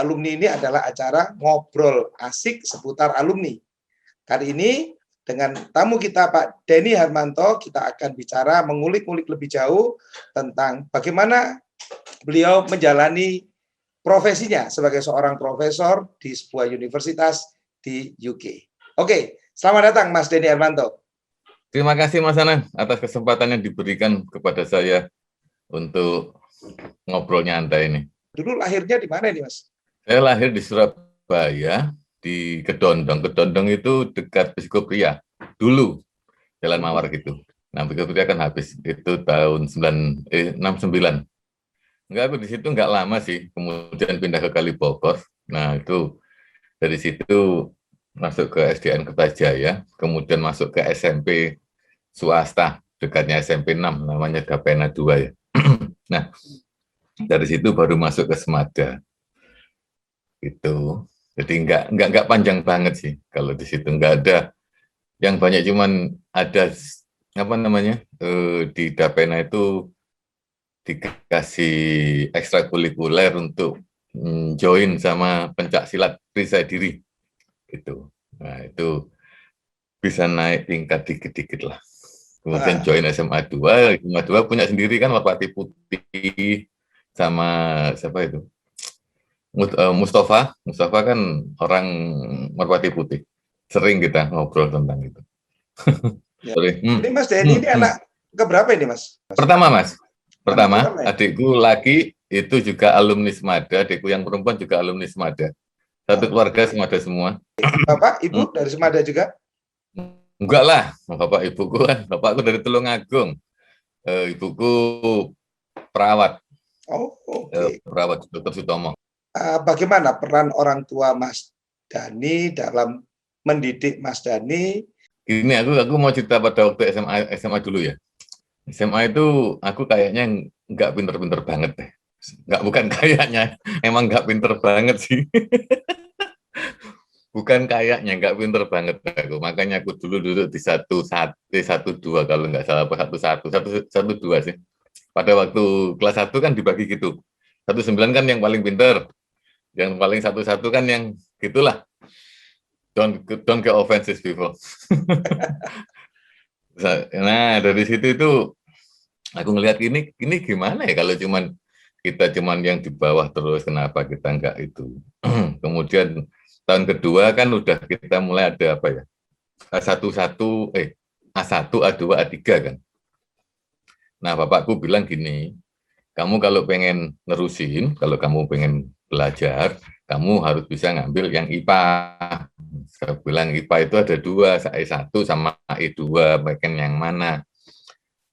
alumni ini adalah acara ngobrol asik seputar alumni. Kali ini dengan tamu kita Pak Denny Harmanto, kita akan bicara mengulik-ulik lebih jauh tentang bagaimana beliau menjalani profesinya sebagai seorang profesor di sebuah universitas di UK. Oke, selamat datang Mas Denny Harmanto. Terima kasih Mas Anang atas kesempatan yang diberikan kepada saya untuk ngobrol nyantai ini. Dulu lahirnya di mana ini Mas? Saya lahir di Surabaya, di Kedondong. Kedondong itu dekat Psikopria. Dulu, Jalan Mawar gitu. Nah, Psikopria kan habis. Itu tahun 69. Enggak, aku di situ enggak lama sih. Kemudian pindah ke Kalibogor. Nah, itu dari situ masuk ke SDN Kertajaya, kemudian masuk ke SMP swasta, dekatnya SMP 6, namanya Dapena 2 ya. Nah, dari situ baru masuk ke Semada. Itu. Jadi enggak panjang banget sih kalau di situ, enggak ada yang banyak, cuman ada apa namanya? Di Dapena itu dikasih ekstrakurikuler untuk join sama pencak silat perisai diri itu. Nah, itu bisa naik tingkat dikit-dikit lah. Kemudian join SMA 2, SMA 2 punya sendiri kan Merpati Putih sama siapa itu? Mustafa kan orang Merpati Putih. Sering kita ngobrol tentang itu. Ya. Ini Mas Denny ini anak keberapa ini Mas? Pertama Mas. Pertama, adikku laki itu juga alumni Semada, adikku yang perempuan juga alumni Semada. Satu keluarga Semada semua. Bapak, Ibu dari Semada juga? Enggak lah, bapak ibuku kan, bapakku dari Tulungagung, ibuku perawat. Oh, oke. Perawat Dr. Sutomo. Bagaimana peran orang tua Mas Dhani dalam mendidik Mas Dhani? Gini, aku mau cerita pada waktu SMA dulu ya. SMA itu aku kayaknya nggak pinter-pinter banget deh. Bukan kayaknya, emang nggak pinter banget sih. Bukan kayaknya, nggak pinter banget aku. Makanya aku dulu duduk di 1-2 kalau nggak salah, apa 1-2 sih. Pada waktu kelas 1 kan dibagi gitu. 1-9 kan yang paling pinter. Yang paling 1-1 kan yang gitulah. Don't get offensive people. Nah, dari situ itu aku ngelihat ini gimana ya kalau kita yang di bawah terus, kenapa kita nggak itu. Kemudian tahun kedua kan udah kita mulai ada apa ya, A1, A2, A3 kan. Nah, bapakku bilang gini, kamu kalau pengen nerusin, kalau kamu pengen belajar, kamu harus bisa ngambil yang IPA. Saya bilang IPA itu ada 2, A1 sama A2, pengen yang mana.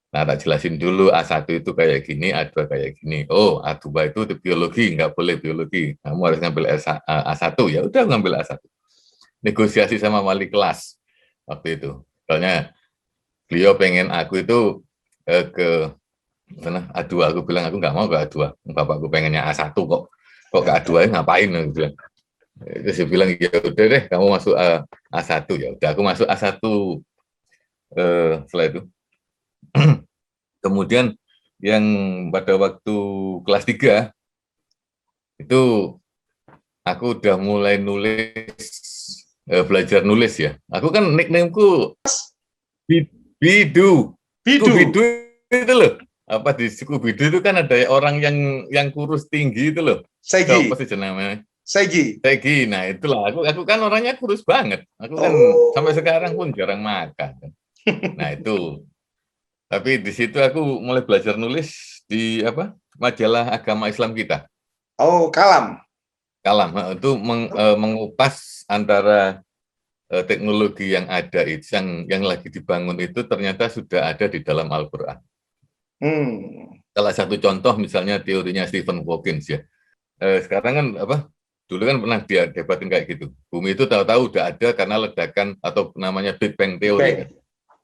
Nah, tak jelasin dulu, A1 itu kayak gini, A2 kayak gini. Oh, A2 itu biologi, nggak boleh biologi. Kamu harus ngambil A1. Ya udah ngambil A1. Negosiasi sama wali kelas waktu itu. Soalnya beliau pengen aku itu ke mana A2. Aku bilang aku nggak mau ke A2. Bapakku pengennya A1 kok ke A2 ngapain? Aku bilang. Terus dia bilang ya udah deh, kamu masuk A1. Ya udah aku masuk A1 setelah itu. Kemudian yang pada waktu kelas 3 itu aku udah mulai nulis, belajar nulis ya. Aku kan nickname-ku Bidu. Bidu itu loh. Apa di Scooby-Doo itu kan ada orang yang kurus tinggi itu loh. Segi. Apa sih namanya? Segi. Nah itulah aku kan orangnya kurus banget. Aku kan sampai sekarang pun jarang makan. Nah itu. Tapi di situ aku mulai belajar nulis di majalah agama Islam kita. Oh, Kalam. Kalam itu mengupas antara teknologi yang ada itu, yang lagi dibangun itu ternyata sudah ada di dalam Al-Quran. Salah satu contoh misalnya teorinya Stephen Hawking ya. Sekarang kan dulu kan pernah dia debatin kayak gitu. Bumi itu tahu-tahu udah ada karena ledakan atau namanya Big Bang teori.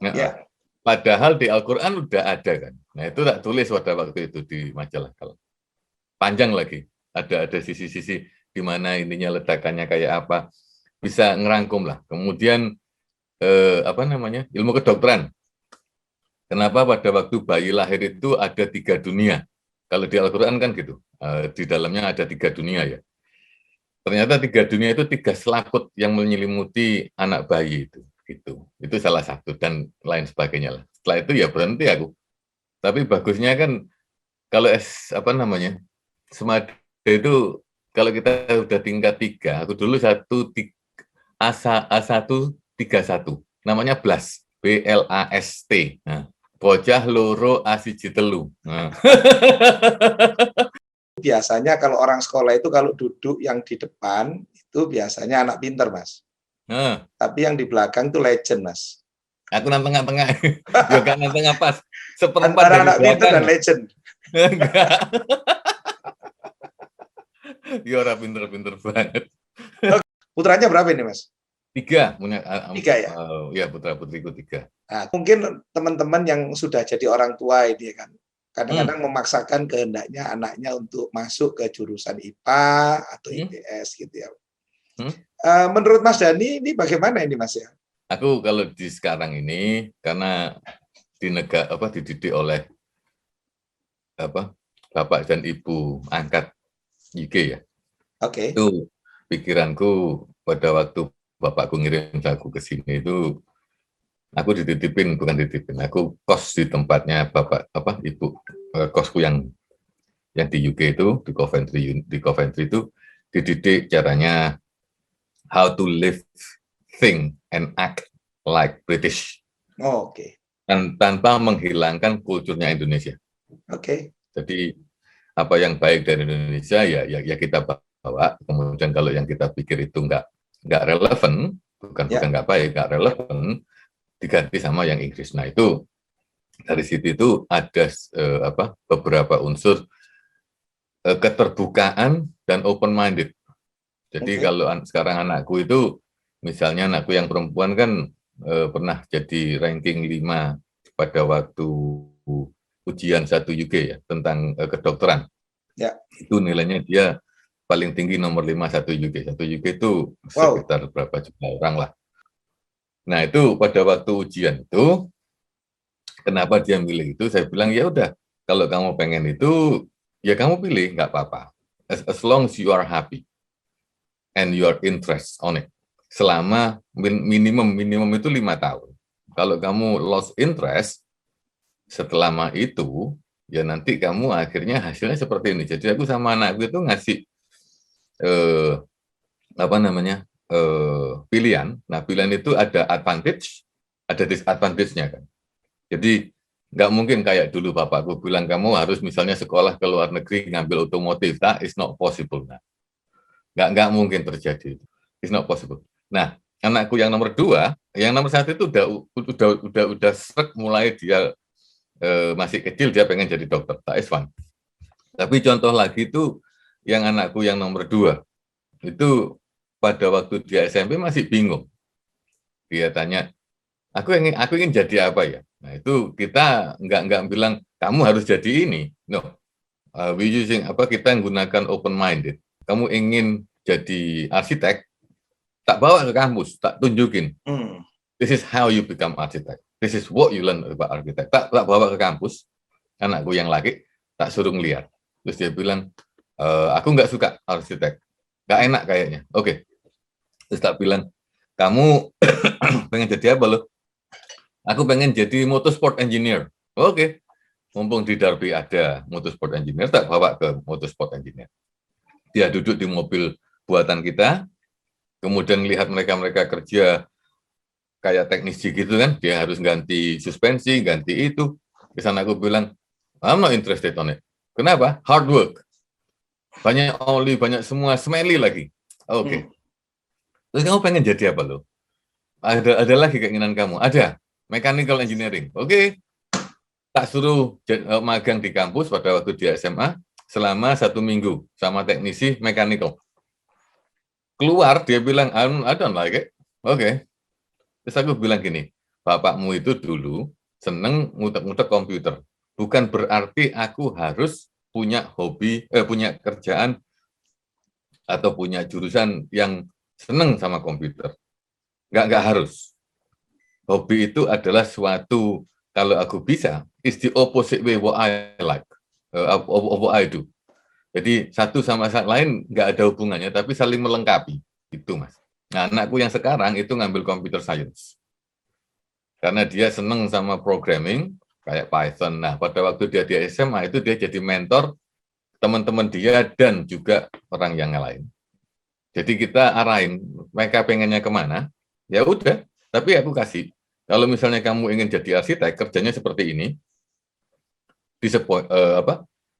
Kan? Padahal di Al-Quran udah ada kan. Nah itu tak tulis pada waktu itu di majalah Kalam. Panjang lagi. Ada sisi-sisi di mana ininya ledakannya kayak apa. Bisa ngerangkum lah. Kemudian ilmu kedokteran. Kenapa pada waktu bayi lahir itu ada 3 dunia? Kalau di Al-Quran kan gitu. Di dalamnya ada 3 dunia ya. ternyata 3 dunia itu 3 selaput yang menyelimuti anak bayi itu. Itu salah satu dan lain sebagainya lah. Setelah itu ya berhenti aku. Tapi bagusnya kan kalau Semada itu kalau kita udah tingkat 3, aku dulu A131, namanya BLAST, BLAST. Nah, bocah loro asiji telu. Nah. Biasanya kalau orang sekolah itu kalau duduk yang di depan itu biasanya anak pinter, Mas. Nah. Tapi yang di belakang itu legend, Mas. Aku nang tengah-tengah. Ya kan nang tengah pas. Seperempat Antara dari anak pinter belakang. dan legend. Enggak. Ya orang pinter-pinter banget. Putranya berapa ini, Mas? 3 punya. 3 ya? Ya putra-putriku 3. Nah, mungkin teman-teman yang sudah jadi orang tua ini kan, kadang-kadang memaksakan kehendaknya anaknya untuk masuk ke jurusan IPA atau IPS gitu ya. Menurut Mas Dhani ini bagaimana ini, Mas ya? Aku kalau di sekarang ini karena dididik oleh bapak dan ibu angkat UK ya. Oke. Itu pikiranku pada waktu bapakku ngirim aku ke sini itu aku aku kos di tempatnya ibu kosku yang di UK itu di Coventry itu dididik caranya how to live, think and act like British. Oke. Dan tanpa menghilangkan kulturnya Indonesia. Oke. Jadi apa yang baik dari Indonesia ya kita bawa. Kemudian kalau yang kita pikir itu nggak relevan, bukan nggak baik, nggak relevan, diganti sama yang Inggris. Nah itu dari situ itu ada beberapa unsur keterbukaan dan open minded. Jadi kalau sekarang anakku itu, misalnya anakku yang perempuan kan pernah jadi ranking 5 pada waktu ujian 1 UK ya tentang kedokteran. Ya. Itu nilainya dia paling tinggi nomor 5 1 UK. 1 UK itu sekitar berapa juta orang lah. Nah itu pada waktu ujian itu, kenapa dia milih itu? Saya bilang ya udah, kalau kamu pengen itu, ya kamu pilih, nggak apa-apa. As long as you are happy and your interest on it. Selama minimum itu 5 tahun. Kalau kamu lost interest, setelah itu, ya nanti kamu akhirnya hasilnya seperti ini. Jadi aku sama anakku itu ngasih pilihan. Nah, pilihan itu ada advantage, ada disadvantage-nya kan. Jadi nggak mungkin kayak dulu bapakku bilang kamu harus misalnya sekolah ke luar negeri ngambil otomotif. That is not possible. Nah, nggak mungkin terjadi. It's not possible. Nah, anakku yang nomor 2, yang nomor 1 itu udah srek mulai dia masih kecil dia pengen jadi dokter. That is fine. Tapi contoh lagi itu yang anakku yang nomor 2 itu pada waktu dia SMP masih bingung. Dia tanya, aku ingin jadi apa ya? Nah itu kita nggak bilang kamu harus jadi ini. No, kita menggunakan open minded. Kamu ingin jadi arsitek, tak bawa ke kampus, tak tunjukin. This is how you become architect. This is what you learn about architect. Tak bawa ke kampus, anakku yang laki, tak suruh ngeliat. Terus dia bilang, aku nggak suka arsitek, nggak enak kayaknya. Oke. Terus tak bilang, kamu pengen jadi apa lo? Aku pengen jadi motorsport engineer. Oke. Mumpung di Derby ada motorsport engineer, tak bawa ke motorsport engineer. Dia duduk di mobil buatan kita, kemudian lihat mereka kerja kayak teknisi gitu kan, dia harus ganti suspensi, ganti itu. Di sana aku bilang, I'm not interested on it. Kenapa? Hard work. Banyak oli, banyak semua, smelly lagi. Oke. Terus kamu pengen jadi apa lo? Ada lagi keinginan kamu? Ada. Mechanical engineering. Oke. Tak suruh magang di kampus pada waktu di SMA selama 1 minggu sama teknisi mechanical. Keluar dia bilang, I don't like it. Oke. Terus aku bilang gini, bapakmu itu dulu seneng ngutek-ngutek komputer. Bukan berarti aku harus punya hobi, punya kerjaan atau punya jurusan yang seneng sama komputer. Nggak harus. Hobi itu adalah suatu, kalau aku bisa, is the opposite way what I like, what I do. Jadi satu sama lain nggak ada hubungannya, tapi saling melengkapi. Itu, Mas. Nah, anakku yang sekarang itu ngambil computer science. Karena dia seneng sama programming, kayak Python. Nah, pada waktu dia di SMA itu dia jadi mentor teman-teman dia dan juga orang yang lain. Jadi kita arahin, mereka pengennya kemana, ya udah. Tapi aku kasih, kalau misalnya kamu ingin jadi arsitek, kerjanya seperti ini, di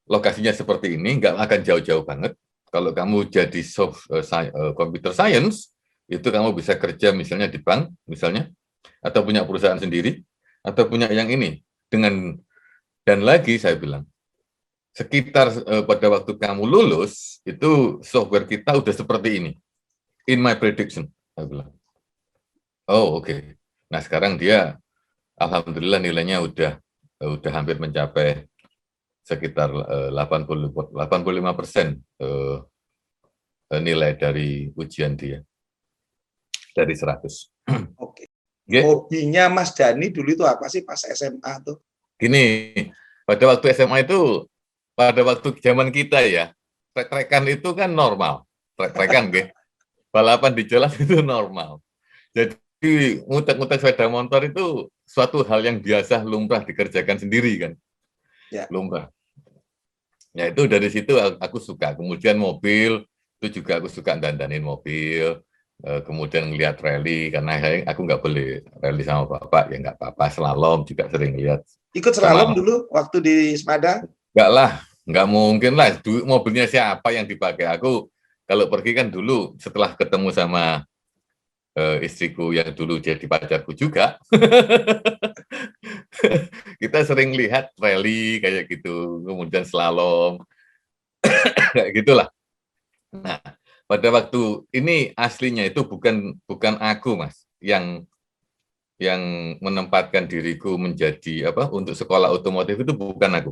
lokasinya seperti ini, nggak akan jauh-jauh banget. Kalau kamu jadi computer science, itu kamu bisa kerja misalnya di bank, misalnya, atau punya perusahaan sendiri, atau punya yang ini. Dan lagi saya bilang, sekitar pada waktu kamu lulus, itu software kita udah seperti ini. In my prediction, saya bilang. Oh, oke. Nah, sekarang dia, alhamdulillah nilainya udah hampir mencapai sekitar 85% nilai dari ujian dia dari 100. Oke. Okay. Hobinya Mas Dani dulu itu apa sih pas SMA tuh? Gini, pada waktu SMA itu, pada waktu zaman kita ya, trek-trekan itu kan normal. Trek-trekan, gitu. Balapan di jalan itu normal. Jadi ngutek-ngutek sepeda motor itu suatu hal yang biasa, lumrah dikerjakan sendiri kan. Ya. Lumrah. Ya itu dari situ aku suka. Kemudian mobil, itu juga aku suka dandanin mobil. Kemudian ngelihat rally, karena aku nggak boleh rally sama bapak, ya nggak apa-apa. Slalom juga sering lihat. Ikut slalom dulu waktu di Semada? Nggak lah, nggak mungkin lah. Mobilnya siapa yang dipakai? Aku kalau pergi kan dulu setelah ketemu sama istriku yang dulu jadi pacarku juga, kita sering lihat rally kayak gitu, kemudian slalom, kayak gitulah. Nah, pada waktu ini aslinya itu bukan aku, Mas, yang menempatkan diriku menjadi untuk sekolah otomotif itu bukan aku.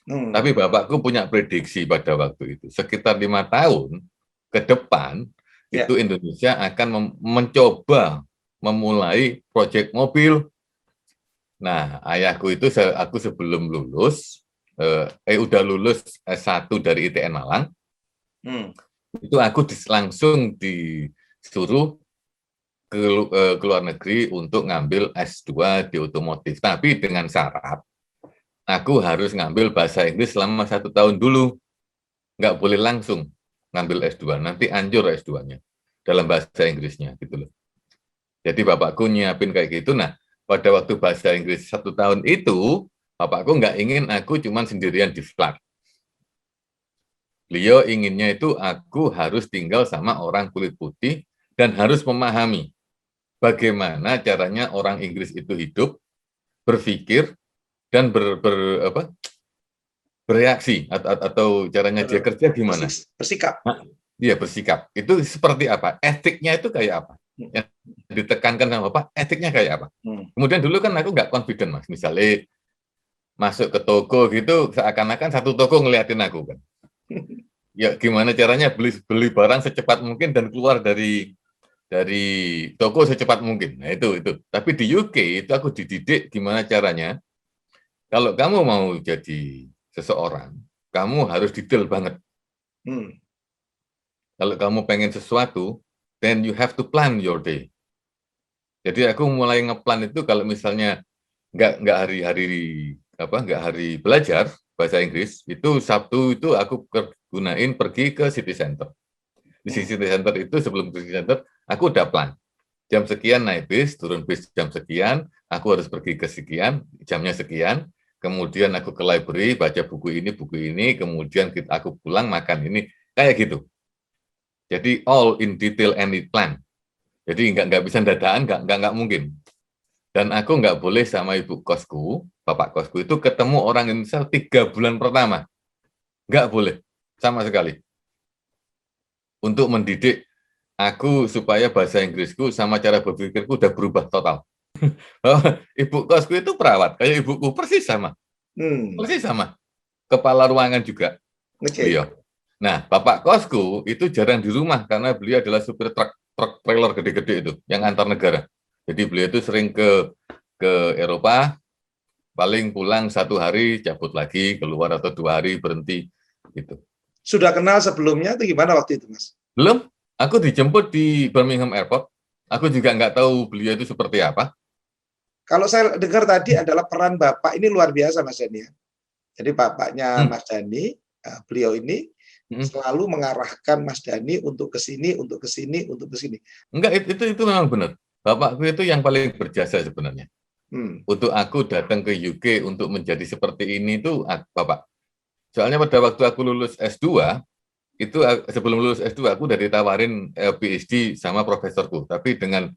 Tapi bapakku punya prediksi pada waktu itu, sekitar 5 tahun ke depan, itu Indonesia akan mencoba memulai proyek mobil. Nah, ayahku itu aku sebelum lulus, udah lulus S1 dari ITN Malang, itu aku langsung disuruh ke luar negeri untuk ngambil S2 di otomotif. Tapi dengan syarat, aku harus ngambil bahasa Inggris selama 1 tahun dulu. Nggak boleh langsung ngambil S2, nanti anjur S2-nya dalam bahasa Inggrisnya gitu loh. Jadi bapakku nyiapin kayak gitu. Nah, pada waktu bahasa Inggris 1 tahun itu, bapakku nggak ingin aku cuma sendirian di flat. Beliau inginnya itu aku harus tinggal sama orang kulit putih dan harus memahami bagaimana caranya orang Inggris itu hidup, berpikir, dan bereaksi atau caranya dia kerja gimana? Bersikap. Iya, bersikap. Itu seperti apa? Etiknya itu kayak apa? Yang ditekankan sama Bapak, etiknya kayak apa? Kemudian dulu kan aku nggak confident, Mas. Misalnya masuk ke toko gitu, seakan-akan satu toko ngeliatin aku kan. Ya gimana caranya beli barang secepat mungkin dan keluar dari toko secepat mungkin. Nah itu. Tapi di UK itu aku dididik gimana caranya. Kalau kamu mau jadi seseorang, kamu harus detail banget. Kalau kamu pengen sesuatu, then you have to plan your day. Jadi aku mulai ngeplan itu kalau misalnya nggak hari belajar bahasa Inggris, itu Sabtu itu aku gunain pergi ke City Center. Di City Center itu sebelum ke City Center, aku udah plan. Jam sekian naik bis, turun bis jam sekian, aku harus pergi ke sekian, jamnya sekian, kemudian aku ke library, baca buku ini, kemudian aku pulang makan ini, kayak gitu. Jadi all in detail and plan. Jadi nggak bisa dadaan, nggak mungkin. Dan aku nggak boleh sama ibu kosku, bapak kosku itu ketemu orang Indonesia 3 bulan pertama. Nggak boleh, sama sekali. Untuk mendidik aku supaya bahasa Inggrisku sama cara berpikirku udah berubah total. Ibu kosku itu perawat, kayak ibuku persis sama. Persis sama. Kepala ruangan juga. Beliau. Nah, bapak kosku itu jarang di rumah karena beliau adalah supir truk trailer gede-gede itu, yang antar negara. Jadi beliau itu sering ke Eropa, paling pulang 1 hari, cabut lagi, keluar atau 2 hari, berhenti. Gitu. Sudah kenal sebelumnya atau gimana waktu itu, Mas? Belum, aku dijemput di Birmingham Airport. Aku juga nggak tahu beliau itu seperti apa. Kalau saya dengar tadi adalah peran Bapak ini luar biasa, Mas Dani. Jadi bapaknya Mas Dani, beliau ini selalu mengarahkan Mas Dani untuk ke sini, untuk ke sini, untuk ke sini. Enggak, itu memang benar. Bapakku itu yang paling berjasa sebenarnya. Untuk aku datang ke UK untuk menjadi seperti ini itu Bapak. Soalnya pada waktu aku lulus S2, itu sebelum lulus S2 aku udah ditawarin PhD sama profesorku, tapi dengan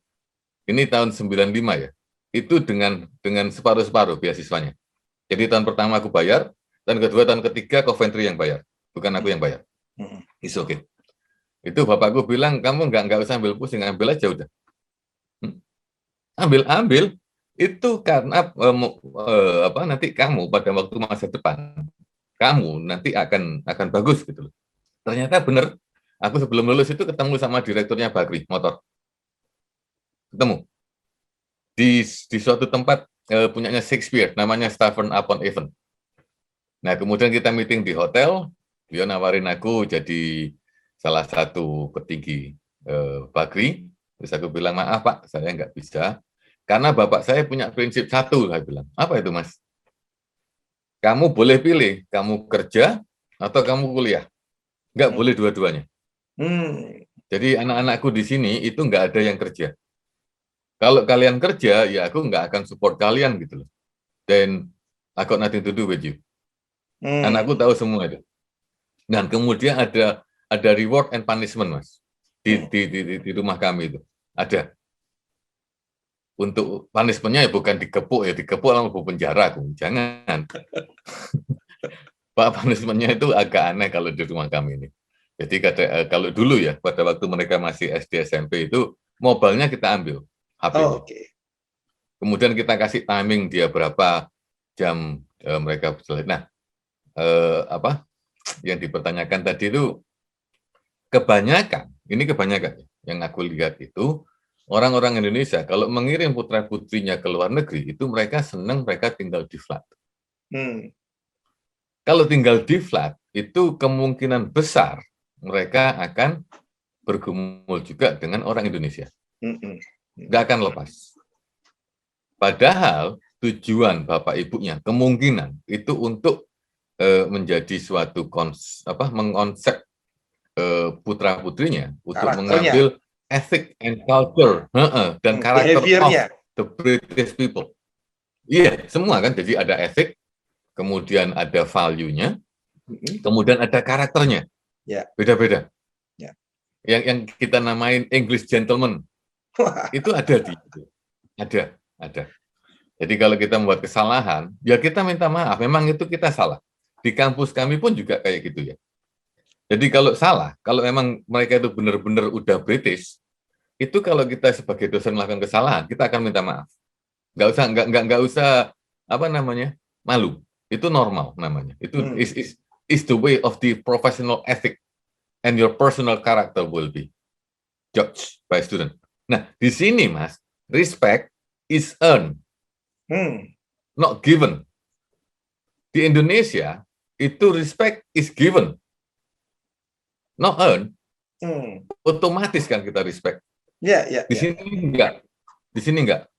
ini tahun 95 ya. Itu dengan separuh-separuh beasiswanya. Jadi tahun pertama aku bayar, dan kedua tahun ketiga Coventry yang bayar, bukan aku yang bayar. It's okay. Itu bapakku bilang, kamu nggak usah ambil pusing, ambil aja udah. Ambil. Itu karena nanti kamu pada waktu masa depan, kamu nanti akan bagus gitu loh. Ternyata benar. Aku sebelum lulus itu ketemu sama direkturnya Bakri Motor. Ketemu di suatu tempat punyanya Shakespeare, namanya Stavern-upon-Avon. Nah, kemudian kita meeting di hotel. Dia nawarin aku jadi salah satu petinggi Bakri. Terus aku bilang, maaf Pak, saya nggak bisa. Karena bapak saya punya prinsip satu, saya bilang. Apa itu, Mas? Kamu boleh pilih, kamu kerja atau kamu kuliah. Nggak boleh dua-duanya. Jadi anak-anakku di sini itu nggak ada yang kerja. Kalau kalian kerja, ya aku nggak akan support kalian gitu loh. Dan I got nothing to do with you. Anakku tahu semua itu. Dan kemudian ada reward and punishment, Mas. Di rumah kami itu. Ada. Untuk punishment-nya ya bukan dikepuk langsung penjara. Jangan. Pak, punishment-nya itu agak aneh kalau di rumah kami ini. Jadi kalau dulu ya, pada waktu mereka masih SD SMP itu, mobilnya kita ambil, HP-nya. Kemudian kita kasih timing dia berapa jam mereka berjalan. Nah, yang dipertanyakan tadi itu kebanyakan yang aku lihat itu orang-orang Indonesia kalau mengirim putra putrinya ke luar negeri itu mereka senang mereka tinggal di flat. Kalau tinggal di flat itu kemungkinan besar mereka akan bergumul juga dengan orang Indonesia. Nggak akan lepas. Padahal tujuan bapak ibunya kemungkinan itu untuk menjadi suatu mengkonsep putra putrinya untuk mengambil ethic and culture dan karakter of the British people. Iya, semua kan. Jadi ada ethic, kemudian ada value-nya, kemudian ada karakternya. Beda-beda. Yang kita namain English gentleman itu ada. Jadi kalau kita membuat kesalahan, ya kita minta maaf. Memang itu kita salah. Di kampus kami pun juga kayak gitu ya. Jadi kalau salah, kalau memang mereka itu benar-benar udah British, itu kalau kita sebagai dosen melakukan kesalahan, kita akan minta maaf. Nggak usah malu. Itu normal namanya. Itu is the way of the professional ethic, and your personal character will be judged by student. Nah, di sini Mas, respect is earned, not given. Di Indonesia itu respect is given, not earned. Otomatis kan kita respect. Di sini enggak.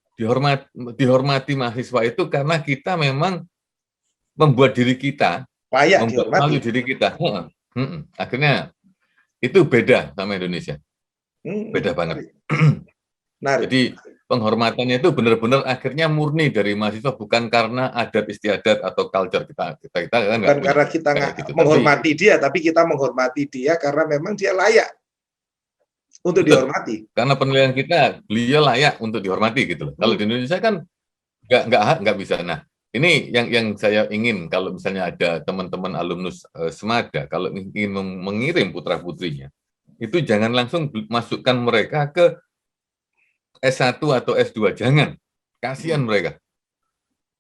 Dihormati mahasiswa itu karena kita memang membuat diri kita layak dihormati. Diri kita. Akhirnya itu beda sama Indonesia. Beda banget. Jadi penghormatannya itu benar-benar akhirnya murni dari mahasiswa, bukan karena adat istiadat atau culture kita kan bukan karena kita menghormati dia, tapi kita menghormati dia karena memang dia layak untuk dihormati. Karena penilaian kita, beliau layak untuk dihormati gitu loh. Kalau di Indonesia kan nggak bisa. Nah, ini yang saya ingin kalau misalnya ada teman-teman alumnus Semada kalau ingin mengirim putra putrinya, itu jangan langsung masukkan mereka ke S1 atau S2, jangan. Kasihan mereka.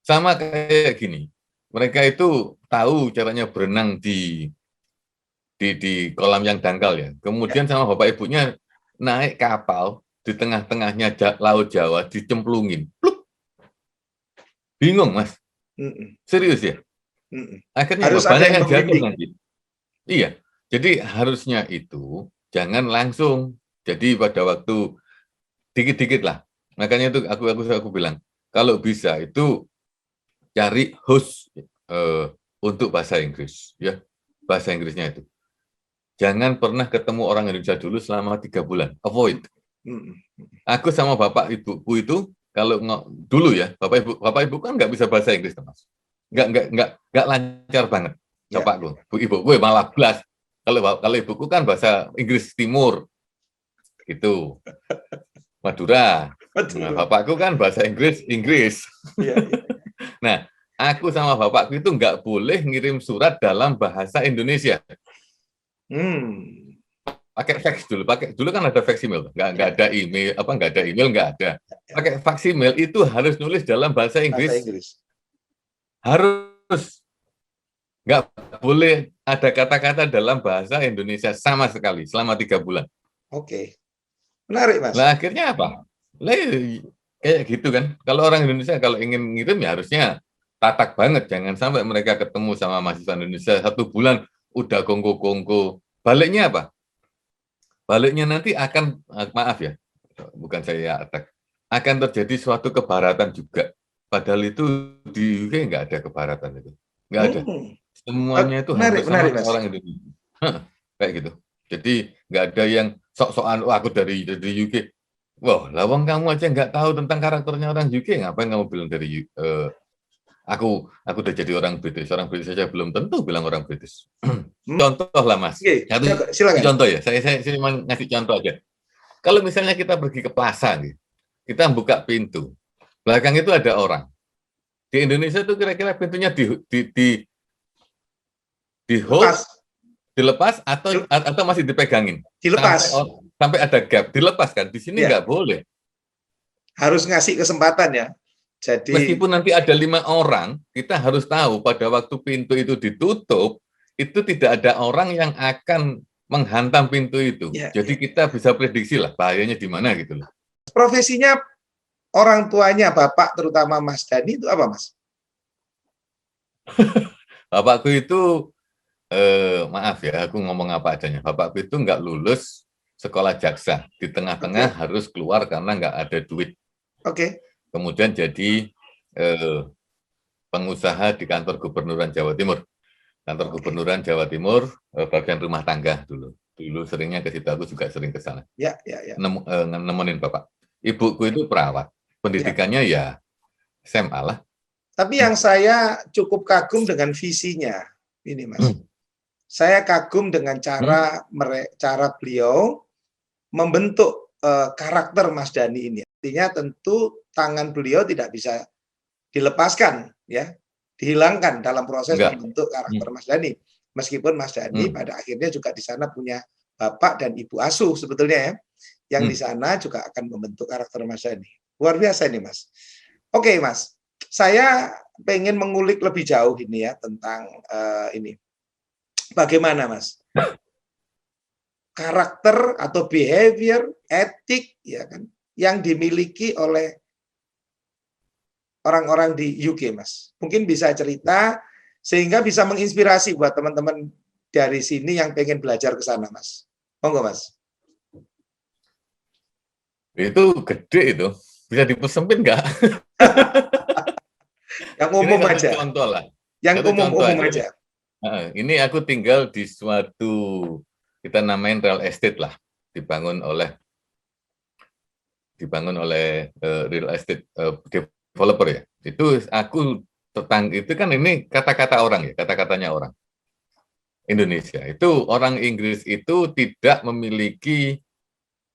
Sama kayak gini, mereka itu tahu caranya berenang di kolam yang dangkal ya. Kemudian sama bapak ibunya naik kapal di tengah-tengahnya Laut Jawa, dicemplungin. Pluk. Bingung, Mas. Serius ya? Akhirnya harus banyak yang jatuh nanti. Iya. Jadi harusnya itu jangan langsung. Jadi pada waktu dikit-dikit lah. Makanya itu aku bilang kalau bisa itu cari host untuk bahasa Inggris, ya bahasa Inggrisnya itu. Jangan pernah ketemu orang Indonesia dulu selama 3 bulan. Avoid. Aku sama bapak ibuku itu kalau dulu ya bapak ibu kan nggak bisa bahasa Inggris, Mas. Nggak lancar banget. Bapakku, ibuku malah blas. Kalau ibuku kan bahasa Inggris Timur, gitu, Madura. Nah, bapakku kan bahasa Inggris. Nah, aku sama bapakku itu nggak boleh ngirim surat dalam bahasa Indonesia. Pakai fax dulu. Dulu kan ada faksimil, nggak ada email, nggak ada. Pakai faksimil itu harus nulis dalam bahasa Inggris. Harus. Nggak boleh ada kata-kata dalam bahasa Indonesia sama sekali selama 3 bulan. Oke. Menarik, Mas. Nah, akhirnya apa? Kayak gitu kan. Kalau orang Indonesia kalau ingin ngirim ya harusnya tatak banget. Jangan sampai mereka ketemu sama mahasiswa Indonesia 1 bulan udah kongko-kongko. Baliknya apa? Baliknya nanti akan, maaf ya, bukan saya attack, akan terjadi suatu kebaratan juga. Padahal itu di UK nggak ada kebaratan itu. Nggak ada. Semuanya itu hampir sama kayak orang Indonesia. Kayak gitu. Jadi nggak ada yang sok-sokan, aku dari UK. Wah, lawang kamu aja nggak tahu tentang karakternya orang UK, ngapain kamu bilang dari aku udah jadi orang British saja belum tentu bilang orang British. Contoh lah, Mas. Silakan. Contoh ya, saya cuma ngasih contoh aja. Kalau misalnya kita pergi ke plaza, kita buka pintu, belakang itu ada orang. Di Indonesia tuh kira-kira pintunya dilepas atau masih dipegangin? Dilepas. Sampai ada gap, dilepas kan? Di sini nggak boleh. Harus ngasih kesempatan ya. Jadi meskipun nanti ada 5 orang, kita harus tahu pada waktu pintu itu ditutup, itu tidak ada orang yang akan menghantam pintu itu. Jadi kita bisa prediksi lah bahayanya di mana gitu loh. Profesinya orang tuanya Bapak, terutama Mas Dani, itu apa, Mas? Bapakku itu, maaf ya, aku ngomong apa adanya. Bapakku itu nggak lulus sekolah jaksa. Di tengah-tengah harus keluar karena nggak ada duit. Kemudian jadi pengusaha di kantor Gubernuran Jawa Timur. Kantor Gubernuran Jawa Timur, bagian rumah tangga dulu. Dulu seringnya ke situ, aku juga sering ke sana. Nemenin Bapak. Ibuku itu perawat. Pendidikannya ya SMA lah. Tapi yang saya cukup kagum dengan visinya, ini Mas. Saya kagum dengan cara beliau membentuk karakter Mas Dani ini. Artinya tentu tangan beliau tidak bisa dilepaskan, ya, dihilangkan dalam proses membentuk karakter Mas Dani. Meskipun Mas Dani pada akhirnya juga di sana punya bapak dan ibu asuh sebetulnya ya, yang di sana juga akan membentuk karakter Mas Dani. Luar biasa ini, Mas. Oke, Mas. Saya pengen mengulik lebih jauh ini ya tentang ini. Bagaimana, Mas? Karakter atau behavior, etik, ya kan, yang dimiliki oleh orang-orang di UK, Mas. Mungkin bisa cerita sehingga bisa menginspirasi buat teman-teman dari sini yang pengen belajar ke sana, Mas. Monggo, Mas. Itu gede itu. Bisa dipersempit nggak? Yang umum aja. Contoh lah. Yang umum aja. Ini aku tinggal di suatu, kita namain real estate lah, dibangun oleh real estate developer ya. Itu aku itu kan ini kata-kata orang ya, kata-katanya orang Indonesia. Itu orang Inggris itu tidak memiliki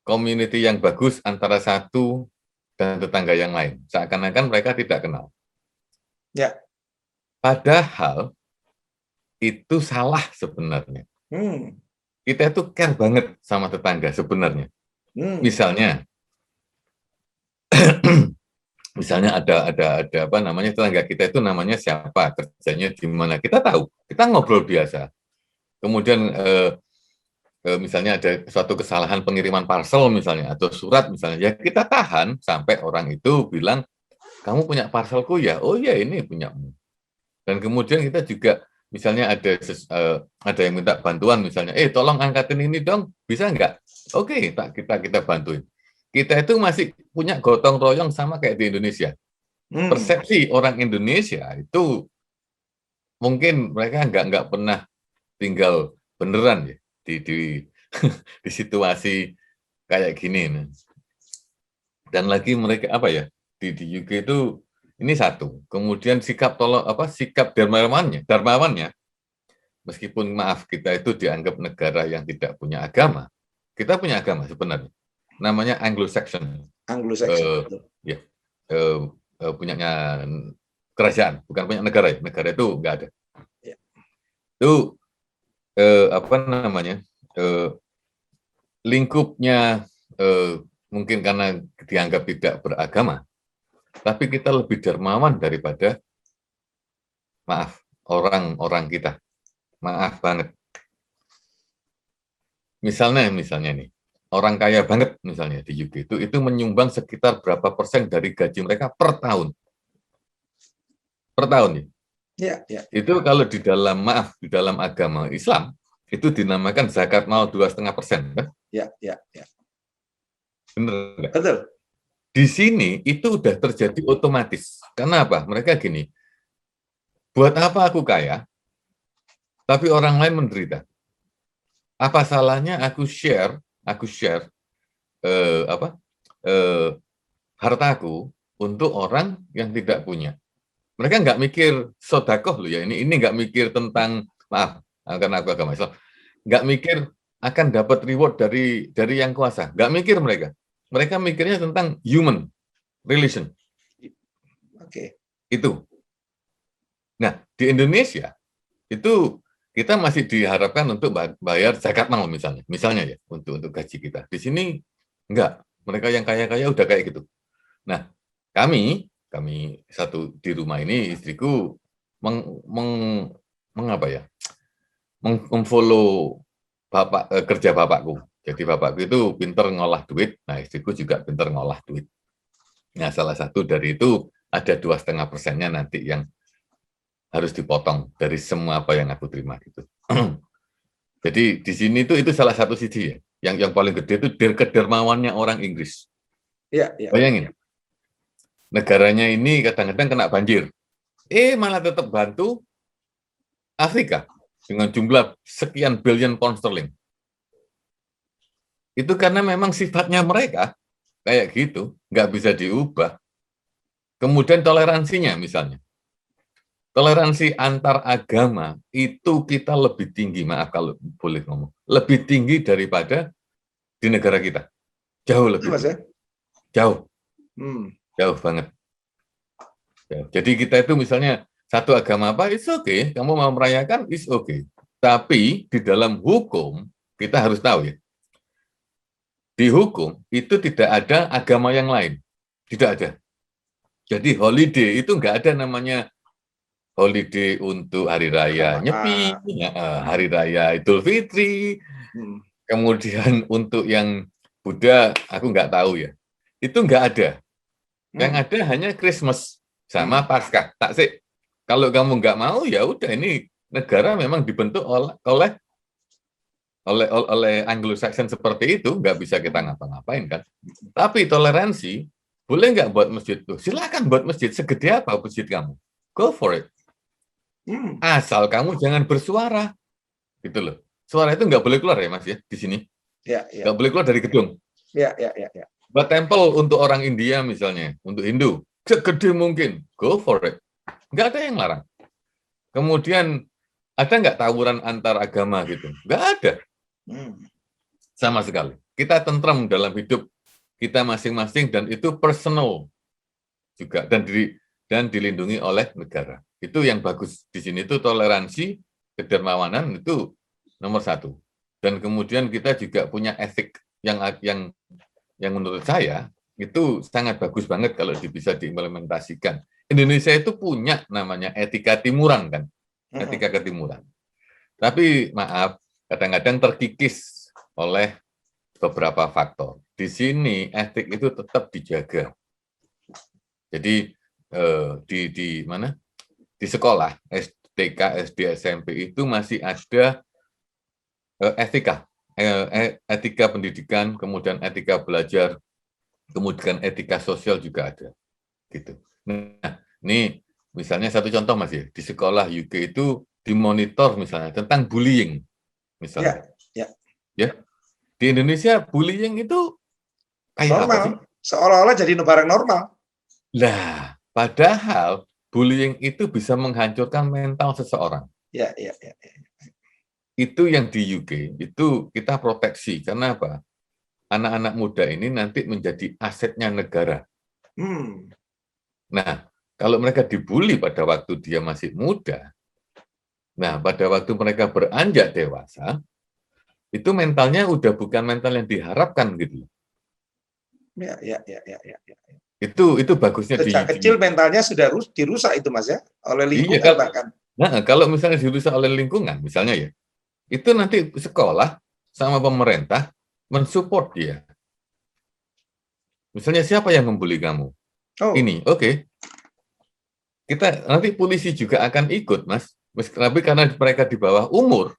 community yang bagus antara satu dan tetangga yang lain. Seakan-akan mereka tidak kenal. Ya. Padahal itu salah sebenarnya. Kita itu care banget sama tetangga sebenarnya. Misalnya ada apa namanya, tetangga kita itu namanya siapa, kerjanya di mana, kita tahu, kita ngobrol biasa. Kemudian misalnya ada suatu kesalahan pengiriman parcel misalnya atau surat misalnya, ya kita tahan sampai orang itu bilang, kamu punya parcelku ya, oh ya ini punyamu. Dan kemudian kita juga misalnya ada yang minta bantuan misalnya, tolong angkatin ini dong, bisa nggak? Oke, kita bantuin. Kita itu masih punya gotong royong sama kayak di Indonesia. Persepsi orang Indonesia itu mungkin mereka nggak pernah tinggal beneran ya di di situasi kayak gini. Dan lagi mereka apa ya di UK itu ini satu. Kemudian sikap darmawannya, meskipun maaf kita itu dianggap negara yang tidak punya agama, kita punya agama sebenarnya. Namanya Anglo-Saxon. Ya, punyanya kerajaan, bukan punya negara ya. Negara itu nggak ada. Ya. Itu lingkupnya mungkin karena dianggap tidak beragama, tapi kita lebih dermawan daripada orang-orang kita. Maaf banget. Misalnya nih, orang kaya banget misalnya di UK itu menyumbang sekitar berapa persen dari gaji mereka per tahun. Per tahun ya. Itu kalau di dalam agama Islam itu dinamakan zakat mal 2,5%, kan? Ya. Benar nggak? Betul. Di sini itu udah terjadi otomatis. Karena apa? Mereka gini, buat apa aku kaya, tapi orang lain menderita? Apa salahnya aku share hartaku untuk orang yang tidak punya? Mereka nggak mikir sodakoh loh ya. Ini nggak mikir tentang karena aku agama Islam, nggak mikir akan dapat reward dari yang kuasa. Nggak mikir mereka. Mereka mikirnya tentang human relation. Oke. Itu. Nah, di Indonesia itu kita masih diharapkan untuk bayar zakat mal misalnya ya untuk gaji kita. Di sini enggak. Mereka yang kaya-kaya udah kayak gitu. Nah, kami satu di rumah ini, istriku memfollow kerja bapakku. Jadi bapakku itu pinter ngolah duit, nah istriku juga pinter ngolah duit. Nah, salah satu dari itu ada 2,5%-nya nanti yang harus dipotong dari semua apa yang aku terima gitu. Jadi di sini itu salah satu sisi ya. Yang paling gede itu kedermawannya orang Inggris. Ya. Bayangin, negaranya ini kadang-kadang kena banjir, malah tetap bantu Afrika dengan jumlah sekian billion pound sterling. Itu karena memang sifatnya mereka kayak gitu, nggak bisa diubah. Kemudian toleransinya misalnya. Toleransi antar agama itu kita lebih tinggi, maaf kalau boleh ngomong, lebih tinggi daripada di negara kita. Jauh lebih tinggi. Jauh. Jauh banget. Jadi kita itu misalnya satu agama apa, it's okay. Kamu mau merayakan, it's okay. Tapi di dalam hukum, kita harus tahu ya, di hukum itu tidak ada agama yang lain. Tidak ada. Jadi holiday itu nggak ada namanya holiday untuk hari raya Nyepi, hari raya Idul Fitri, kemudian untuk yang Buddha, aku nggak tahu ya. Itu nggak ada. Yang ada hanya Christmas sama Paskah. Tak sih. Kalau kamu nggak mau, ya udah, ini negara memang dibentuk oleh Anglo-Saxon seperti itu, nggak bisa kita ngapa-ngapain kan. Tapi toleransi, boleh nggak buat masjid tuh? Silakan buat masjid, segede apa masjid kamu. Go for it. Asal kamu jangan bersuara. Gitu loh. Suara itu nggak boleh keluar ya Mas ya, di sini. Nggak boleh keluar dari gedung. Buat temple untuk orang India misalnya, untuk Hindu, segede mungkin. Go for it. Nggak ada yang larang. Kemudian, ada nggak tawuran antar agama gitu? Nggak ada. Sama sekali. Kita tentram dalam hidup kita masing-masing dan itu personal juga dan dilindungi oleh negara. Itu yang bagus di sini itu toleransi, kedermawanan itu nomor satu. Dan kemudian kita juga punya etik yang menurut saya itu sangat bagus banget kalau bisa diimplementasikan. Indonesia itu punya namanya etika timuran kan, etika ketimuran. Tapi maaf, kadang-kadang terkikis oleh beberapa faktor. Di sini etik itu tetap dijaga. Jadi di sekolah TK, SD, SMP itu masih ada etika pendidikan, kemudian etika belajar, kemudian etika sosial juga ada, gitu. Nah, ini misalnya satu contoh Mas ya, di sekolah UK itu dimonitor misalnya tentang bullying, misalnya. Ya, di Indonesia bullying itu kayak normal, apa sih? Seolah-olah jadi barang normal. Nah, padahal bullying itu bisa menghancurkan mental seseorang. Ya. Itu yang di UK, itu kita proteksi. Karena apa? Anak-anak muda ini nanti menjadi asetnya negara. Nah, kalau mereka dibully pada waktu dia masih muda, nah pada waktu mereka beranjak dewasa, itu mentalnya udah bukan mental yang diharapkan gitu. Ya. Itu bagusnya sejak kecil mentalnya sudah dirusak itu Mas ya, oleh lingkungan iya, bahkan. Nah, kalau misalnya dirusak oleh lingkungan, misalnya ya, itu nanti sekolah sama pemerintah mensupport dia. Misalnya siapa yang membuli kamu? Ini, oke. Kita nanti polisi juga akan ikut, Mas. Tapi karena mereka di bawah umur,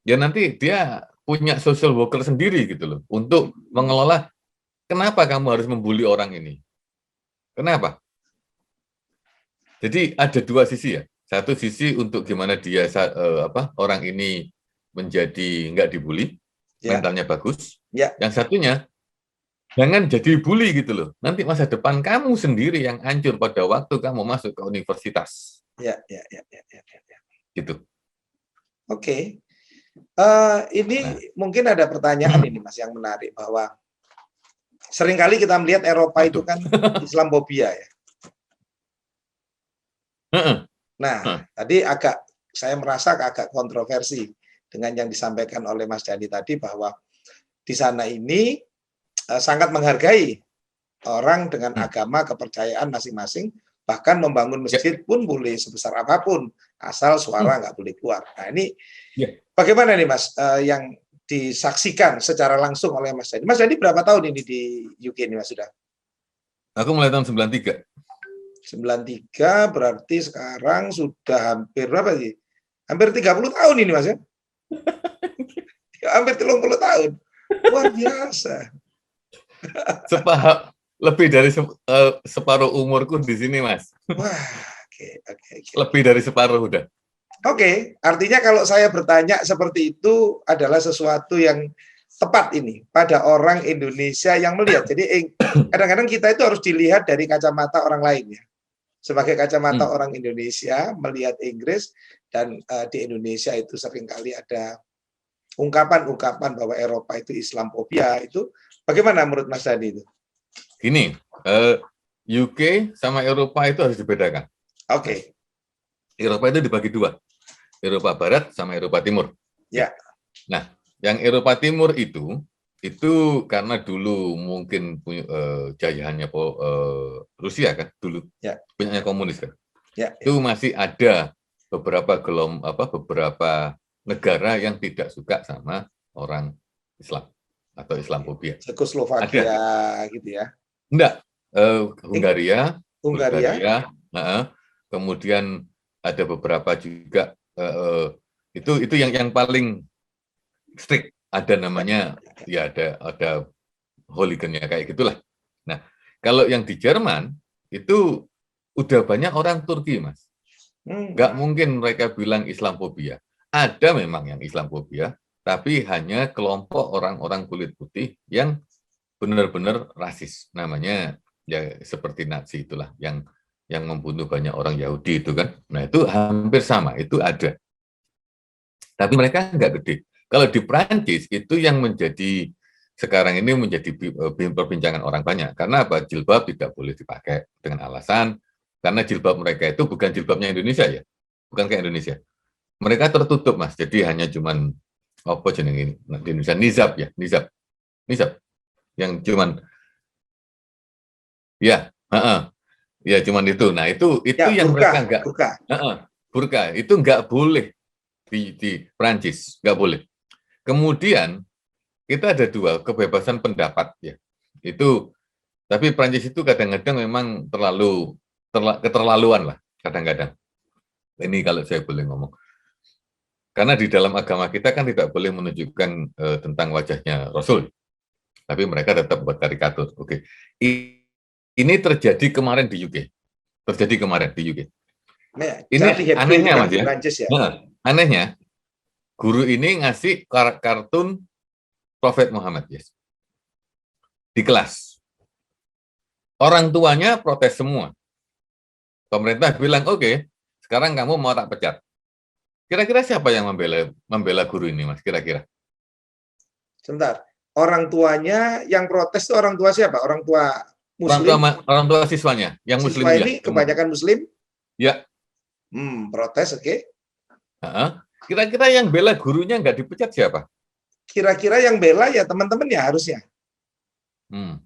ya nanti dia punya social worker sendiri gitu loh, untuk mengelola kenapa kamu harus membuli orang ini. Kenapa? Jadi ada dua sisi ya. Satu sisi untuk gimana dia orang ini menjadi nggak dibully, mentalnya bagus. Yang satunya jangan jadi bully gitu loh. Nanti masa depan kamu sendiri yang hancur pada waktu kamu masuk ke universitas. Ya. Gitu. Oke. Ini mungkin ada pertanyaan ini Mas yang menarik, bahwa seringkali kita melihat Eropa itu kan Islamophobia ya. Nah, tadi saya merasa agak kontroversi dengan yang disampaikan oleh Mas Dhani tadi, bahwa di sana ini sangat menghargai orang dengan agama kepercayaan masing-masing, bahkan membangun masjid pun boleh sebesar apapun, asal suara nggak boleh keluar. Nah ini bagaimana nih Mas, yang disaksikan secara langsung oleh Mas Dhani? Mas Dhani berapa tahun ini di UK ini Mas sudah? Aku mulai tahun 93. 93 berarti sekarang sudah hampir berapa sih? Hampir 30 tahun ini Mas ya? Hampir 30 tahun. Luar biasa. Lebih dari separuh umurku di sini, Mas. Wah, oke. Lebih dari separuh udah. Oke, artinya kalau saya bertanya seperti itu adalah sesuatu yang tepat ini pada orang Indonesia yang melihat. Jadi kadang-kadang kita itu harus dilihat dari kacamata orang lain ya. Sebagai kacamata orang Indonesia melihat Inggris, dan di Indonesia itu seringkali ada ungkapan-ungkapan bahwa Eropa itu Islamophobia. Itu bagaimana menurut Mas Dhani itu? Gini, UK sama Eropa itu harus dibedakan. Oke. Eropa itu dibagi dua, Eropa Barat sama Eropa Timur. Ya. Nah, yang Eropa Timur itu karena dulu mungkin punya jajahannya Rusia kan dulu, punyanya komunis kan. Itu masih ada beberapa negara yang tidak suka sama orang Islam atau Islamophobia. Cekoslovakia gitu ya? Enggak, Hungaria, kemudian ada beberapa juga itu yang paling strict. Ada namanya ya ada hooligannya kayak gitulah. Nah, kalau yang di Jerman itu udah banyak orang Turki, Mas. Nggak mungkin mereka bilang Islamophobia. Ada memang yang Islamophobia, tapi hanya kelompok orang-orang kulit putih yang benar-benar rasis. Namanya ya seperti Nazi itulah, yang membunuh banyak orang Yahudi itu kan. Nah, itu hampir sama, itu ada. Tapi mereka nggak gede. Kalau di Prancis itu yang sekarang ini menjadi perbincangan orang banyak. Karena apa? Jilbab tidak boleh dipakai dengan alasan karena jilbab mereka itu bukan jilbabnya Indonesia ya, bukan kayak Indonesia. Mereka tertutup Mas, jadi hanya cuman apa jeneng ini di Indonesia nizab, yang cuman ya cuman itu. Nah itu ya, yang burka, mereka nggak burka itu nggak boleh di Prancis, nggak boleh. Kemudian kita ada dua, kebebasan pendapat ya. Itu tapi Prancis itu kadang-kadang memang keterlaluan lah kadang-kadang. Ini kalau saya boleh ngomong. Karena di dalam agama kita kan tidak boleh menunjukkan tentang wajahnya Rasul. Tapi mereka tetap buat karikatur. Oke. Ini terjadi kemarin di UK. Ini anehnya, Mas ya. Nah, anehnya, guru ini ngasih kartun Prophet Muhammad, yes, di kelas. Orang tuanya protes semua. Pemerintah bilang, oke, sekarang kamu mau tak pecat. Kira-kira siapa yang membela guru ini, Mas? Kira-kira? Sebentar. Orang tuanya yang protes itu orang tua siapa? Orang tua Muslim? Orang tua siswanya, yang Muslim. Siswa ini kebanyakan Muslim? Ya. Protes, oke. Kira-kira yang bela gurunya nggak dipecat siapa? Kira-kira yang bela ya teman-temannya harusnya.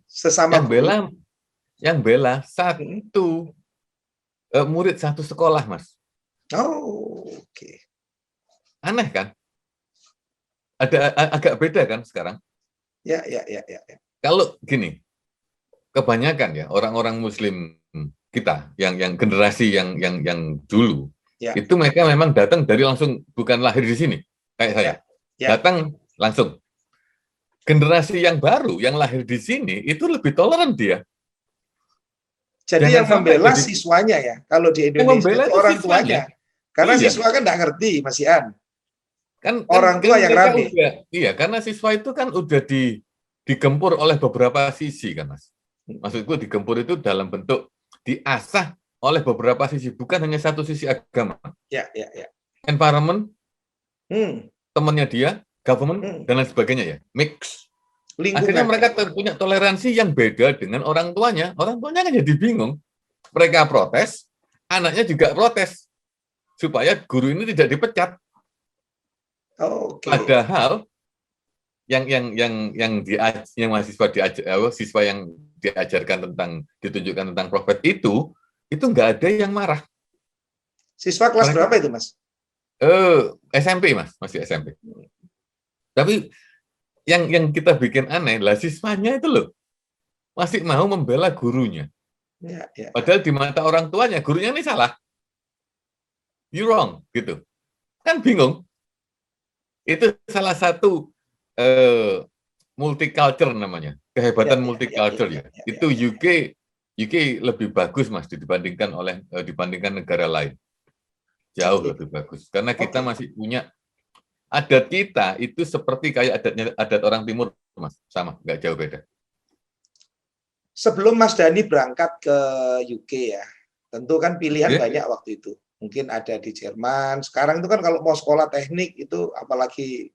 Sesama yang bela satu murid satu sekolah, Mas. Oh, oke. Aneh kan? Agak beda kan sekarang? Ya. Kalau gini, kebanyakan ya orang-orang Muslim kita yang generasi yang dulu itu mereka memang datang dari langsung, bukan lahir di sini kayak saya. Datang langsung. Generasi yang baru yang lahir di sini itu lebih toleran dia. Jadi yang membela siswanya ya. Kalau di Indonesia itu orang tuanya. Karena siswa kan nggak ngerti, Mas Ian. Kan orang tua yang rame. Iya, karena siswa itu kan udah digempur oleh beberapa sisi kan, Mas. Maksudku digempur itu dalam bentuk diasah oleh beberapa sisi, bukan hanya satu sisi agama. Ya. Environment, temannya dia, government, dan lain sebagainya ya, mix. Lingkungan. Akhirnya mereka punya toleransi yang beda dengan orang tuanya. Orang tuanya kan jadi bingung. Mereka protes, anaknya juga protes supaya guru ini tidak dipecat. Padahal yang siswa yang diajarkan ditunjukkan tentang Prophet itu nggak ada yang marah. Siswa kelas berapa itu, Mas? SMP, Mas, masih SMP. Tapi yang kita bikin aneh lah, siswanya itu loh masih mau membela gurunya. Ya. Padahal di mata orang tuanya gurunya ini salah. You wrong, gitu. Kan bingung. Itu salah satu multicultural namanya, kehebatan multicultural ya. Itu UK lebih bagus, Mas, dibandingkan negara lain. Jauh lebih bagus. Karena kita masih punya adat, kita itu seperti kayak adat orang timur, Mas. Sama, nggak jauh beda. Sebelum Mas Dhani berangkat ke UK ya, tentu kan pilihan banyak waktu itu. Mungkin ada di Jerman. Sekarang itu kan kalau mau sekolah teknik itu, apalagi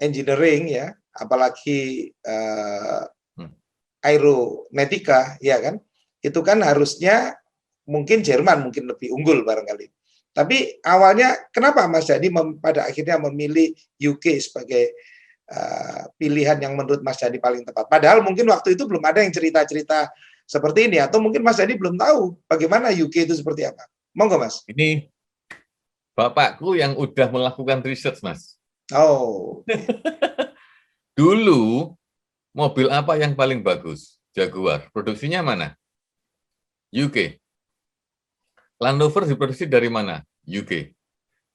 engineering ya, apalagi aeronautika, ya kan, itu kan harusnya mungkin Jerman mungkin lebih unggul barangkali. Tapi awalnya kenapa Mas Dhani pada akhirnya memilih UK sebagai pilihan yang menurut Mas Dhani paling tepat? Padahal mungkin waktu itu belum ada yang cerita-cerita seperti ini, atau mungkin Mas Dhani belum tahu bagaimana UK itu seperti apa. Monggo, Mas. Ini bapakku yang udah melakukan research, Mas. Oh. Dulu mobil apa yang paling bagus? Jaguar. Produksinya mana? UK. Land Rover diproduksi dari mana? UK.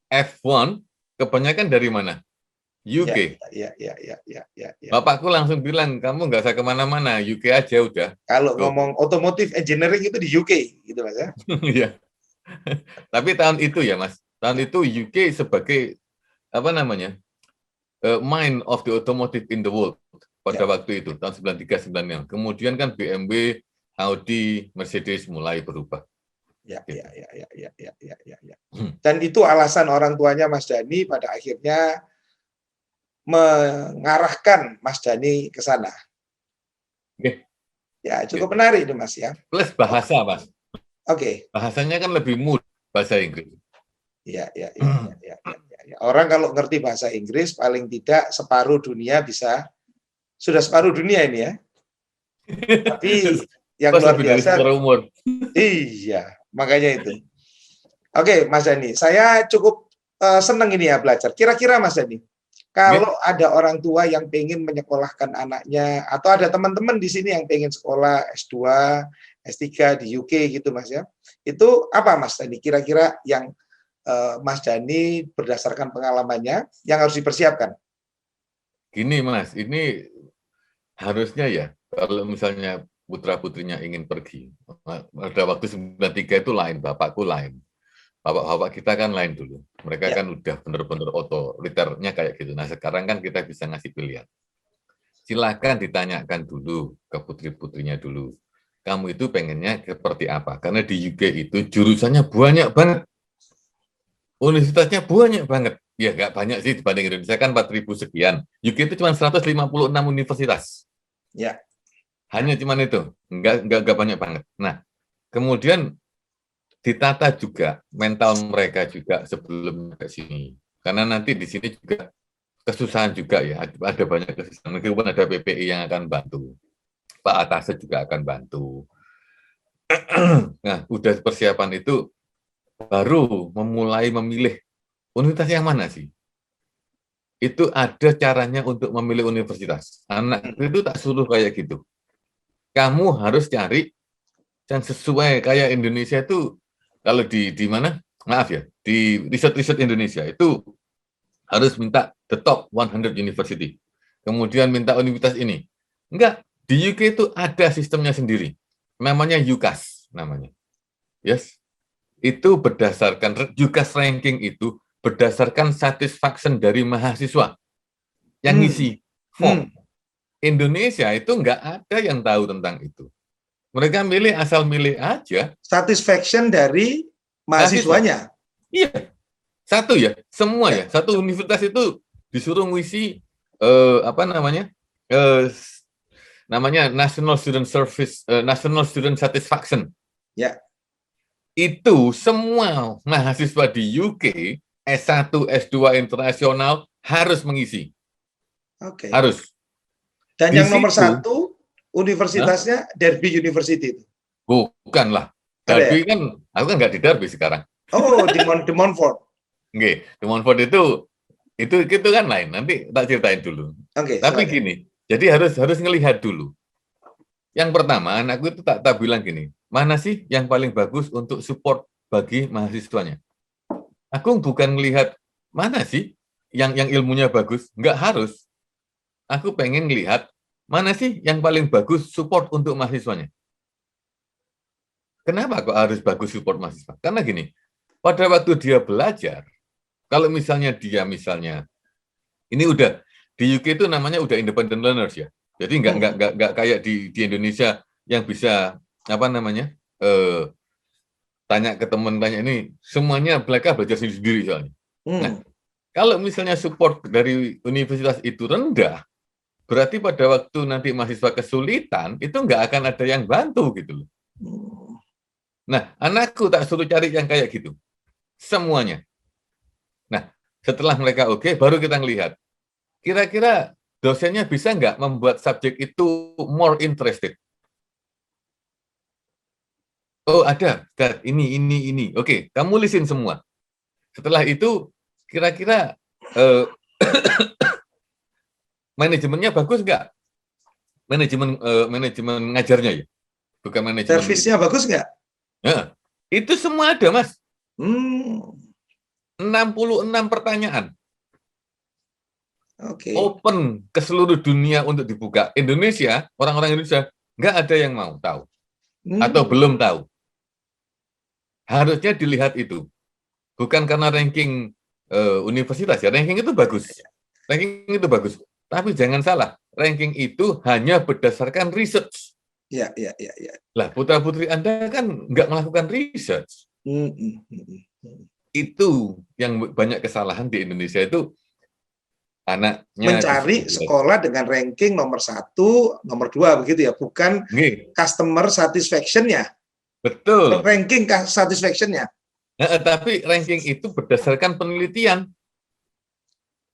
F1 kebanyakan dari mana? UK. Ya. Bapakku langsung bilang, kamu nggak usah kemana-mana, UK aja udah. Kalau ngomong otomotif engineering itu di UK, gitu Mas ya. Iya. Tapi tahun itu ya, Mas. Tahun itu UK sebagai mind of the automotive in the world pada waktu itu, tahun 93-96. Kemudian kan BMW, Audi, Mercedes mulai berubah. Ya. Dan itu alasan orang tuanya Mas Dhani pada akhirnya mengarahkan Mas Dhani ke sana. Ya, cukup menarik itu, Mas ya. Plus bahasa, Mas. Oke. Bahasanya kan lebih mudah, bahasa Inggris. Ya. Orang kalau ngerti bahasa Inggris paling tidak separuh dunia sudah separuh dunia ini ya. Tapi yang luar biasa. Iya, makanya itu. Oke, Mas Dhani, saya cukup senang ini ya belajar. Kira-kira Mas Dhani, kalau ada orang tua yang pengen menyekolahkan anaknya, atau ada teman-teman di sini yang pengen sekolah S2, S3 di UK gitu Mas ya, itu apa Mas Dani kira-kira yang Mas Dani berdasarkan pengalamannya yang harus dipersiapkan? Gini Mas, ini harusnya ya, kalau misalnya putra-putrinya ingin pergi, pada waktu 93 itu lain, bapakku lain. Bapak-bapak kita kan lain dulu. Mereka Ya. kan udah bener-bener otoriternya kayak gitu. Nah sekarang kan kita bisa ngasih pilihan. Silakan ditanyakan dulu ke putri-putrinya dulu. Kamu itu pengennya seperti apa? Karena di UK itu jurusannya banyak banget. Universitasnya banyak banget. Ya nggak banyak sih dibanding Indonesia kan 4.000 sekian. UK itu cuma 156 universitas. Ya. Hanya cuma itu. Nggak banyak banget. Nah, kemudian ditata juga mental mereka juga sebelum ke sini. Karena nanti di sini juga kesusahan juga ya, ada banyak kesusahan. Meskipun ada PPI yang akan bantu, Pak Atase juga akan bantu. Nah, udah persiapan itu baru memulai memilih universitas yang mana sih? Itu ada caranya untuk memilih universitas. Anak itu tak suruh kayak gitu. Kamu harus cari yang sesuai kayak Indonesia itu. Kalau di mana? Maaf ya, di riset-riset Indonesia itu harus minta the top 100 university. Kemudian minta universitas ini. Enggak, di UK itu ada sistemnya sendiri. Namanya UCAS namanya. Yes. Itu berdasarkan UCAS ranking itu berdasarkan satisfaction dari mahasiswa yang ngisi form. Indonesia itu enggak ada yang tahu tentang itu. Mereka milih asal milih aja. Satisfaction dari mahasiswanya. Iya, satu ya, semua ya. Satu universitas itu disuruh ngisi namanya National Student Service, National Student Satisfaction. Ya. Itu semua mahasiswa di UK S1, S2 internasional harus mengisi. Oke. Harus. Dan Di yang nomor situ, satu universitasnya Derby University itu. Bukanlah. Derby kan, aku kan nggak di Derby sekarang. Oh, di Montfort. Oke, di Montfort itu kan lain. Nanti tak ceritain dulu. Oke, Tapi silakan. gini, jadi harus ngelihat dulu. Yang pertama, anakku itu tak bilang gini, mana sih yang paling bagus untuk support bagi mahasiswanya? Aku bukan melihat mana sih yang ilmunya bagus, nggak harus. Aku pengen lihat mana sih yang paling bagus support untuk mahasiswanya. Kenapa kok harus bagus support mahasiswa? Karena gini, pada waktu dia belajar, kalau misalnya ini udah di UK itu namanya udah independent learners ya. Jadi nggak kayak di Indonesia yang bisa tanya ke teman tanya ini semuanya mereka belajar sendiri soalnya. Nah, kalau misalnya support dari universitas itu rendah, berarti pada waktu nanti mahasiswa kesulitan itu nggak akan ada yang bantu gitu loh. Nah, anakku tak suruh cari yang kayak gitu. Semuanya. Nah, setelah mereka oke, baru kita ngelihat. Kira-kira dosennya bisa nggak membuat subjek itu more interested? Oh, ada. Ini. Oke, kamu lisin semua. Setelah itu, kira-kira manajemennya bagus nggak? Manajemen ngajarnya ya? Bukan manajemen. Servisnya bagus nggak? Nah, itu semua ada, Mas. 66 pertanyaan. Open ke seluruh dunia untuk dibuka. Indonesia, orang-orang Indonesia, nggak ada yang mau tahu. Atau belum tahu. Harusnya dilihat itu. Bukan karena ranking universitas ya. Ranking itu bagus. Tapi jangan salah. Ranking itu hanya berdasarkan research. Ya. Lah, putra-putri Anda kan nggak melakukan research. Itu yang banyak kesalahan di Indonesia itu anaknya mencari sekolah dengan ranking nomor 1, nomor 2 begitu ya, bukan customer satisfaction-nya. Betul. Ranking satisfaction-nya. Nah, tapi ranking itu berdasarkan penelitian.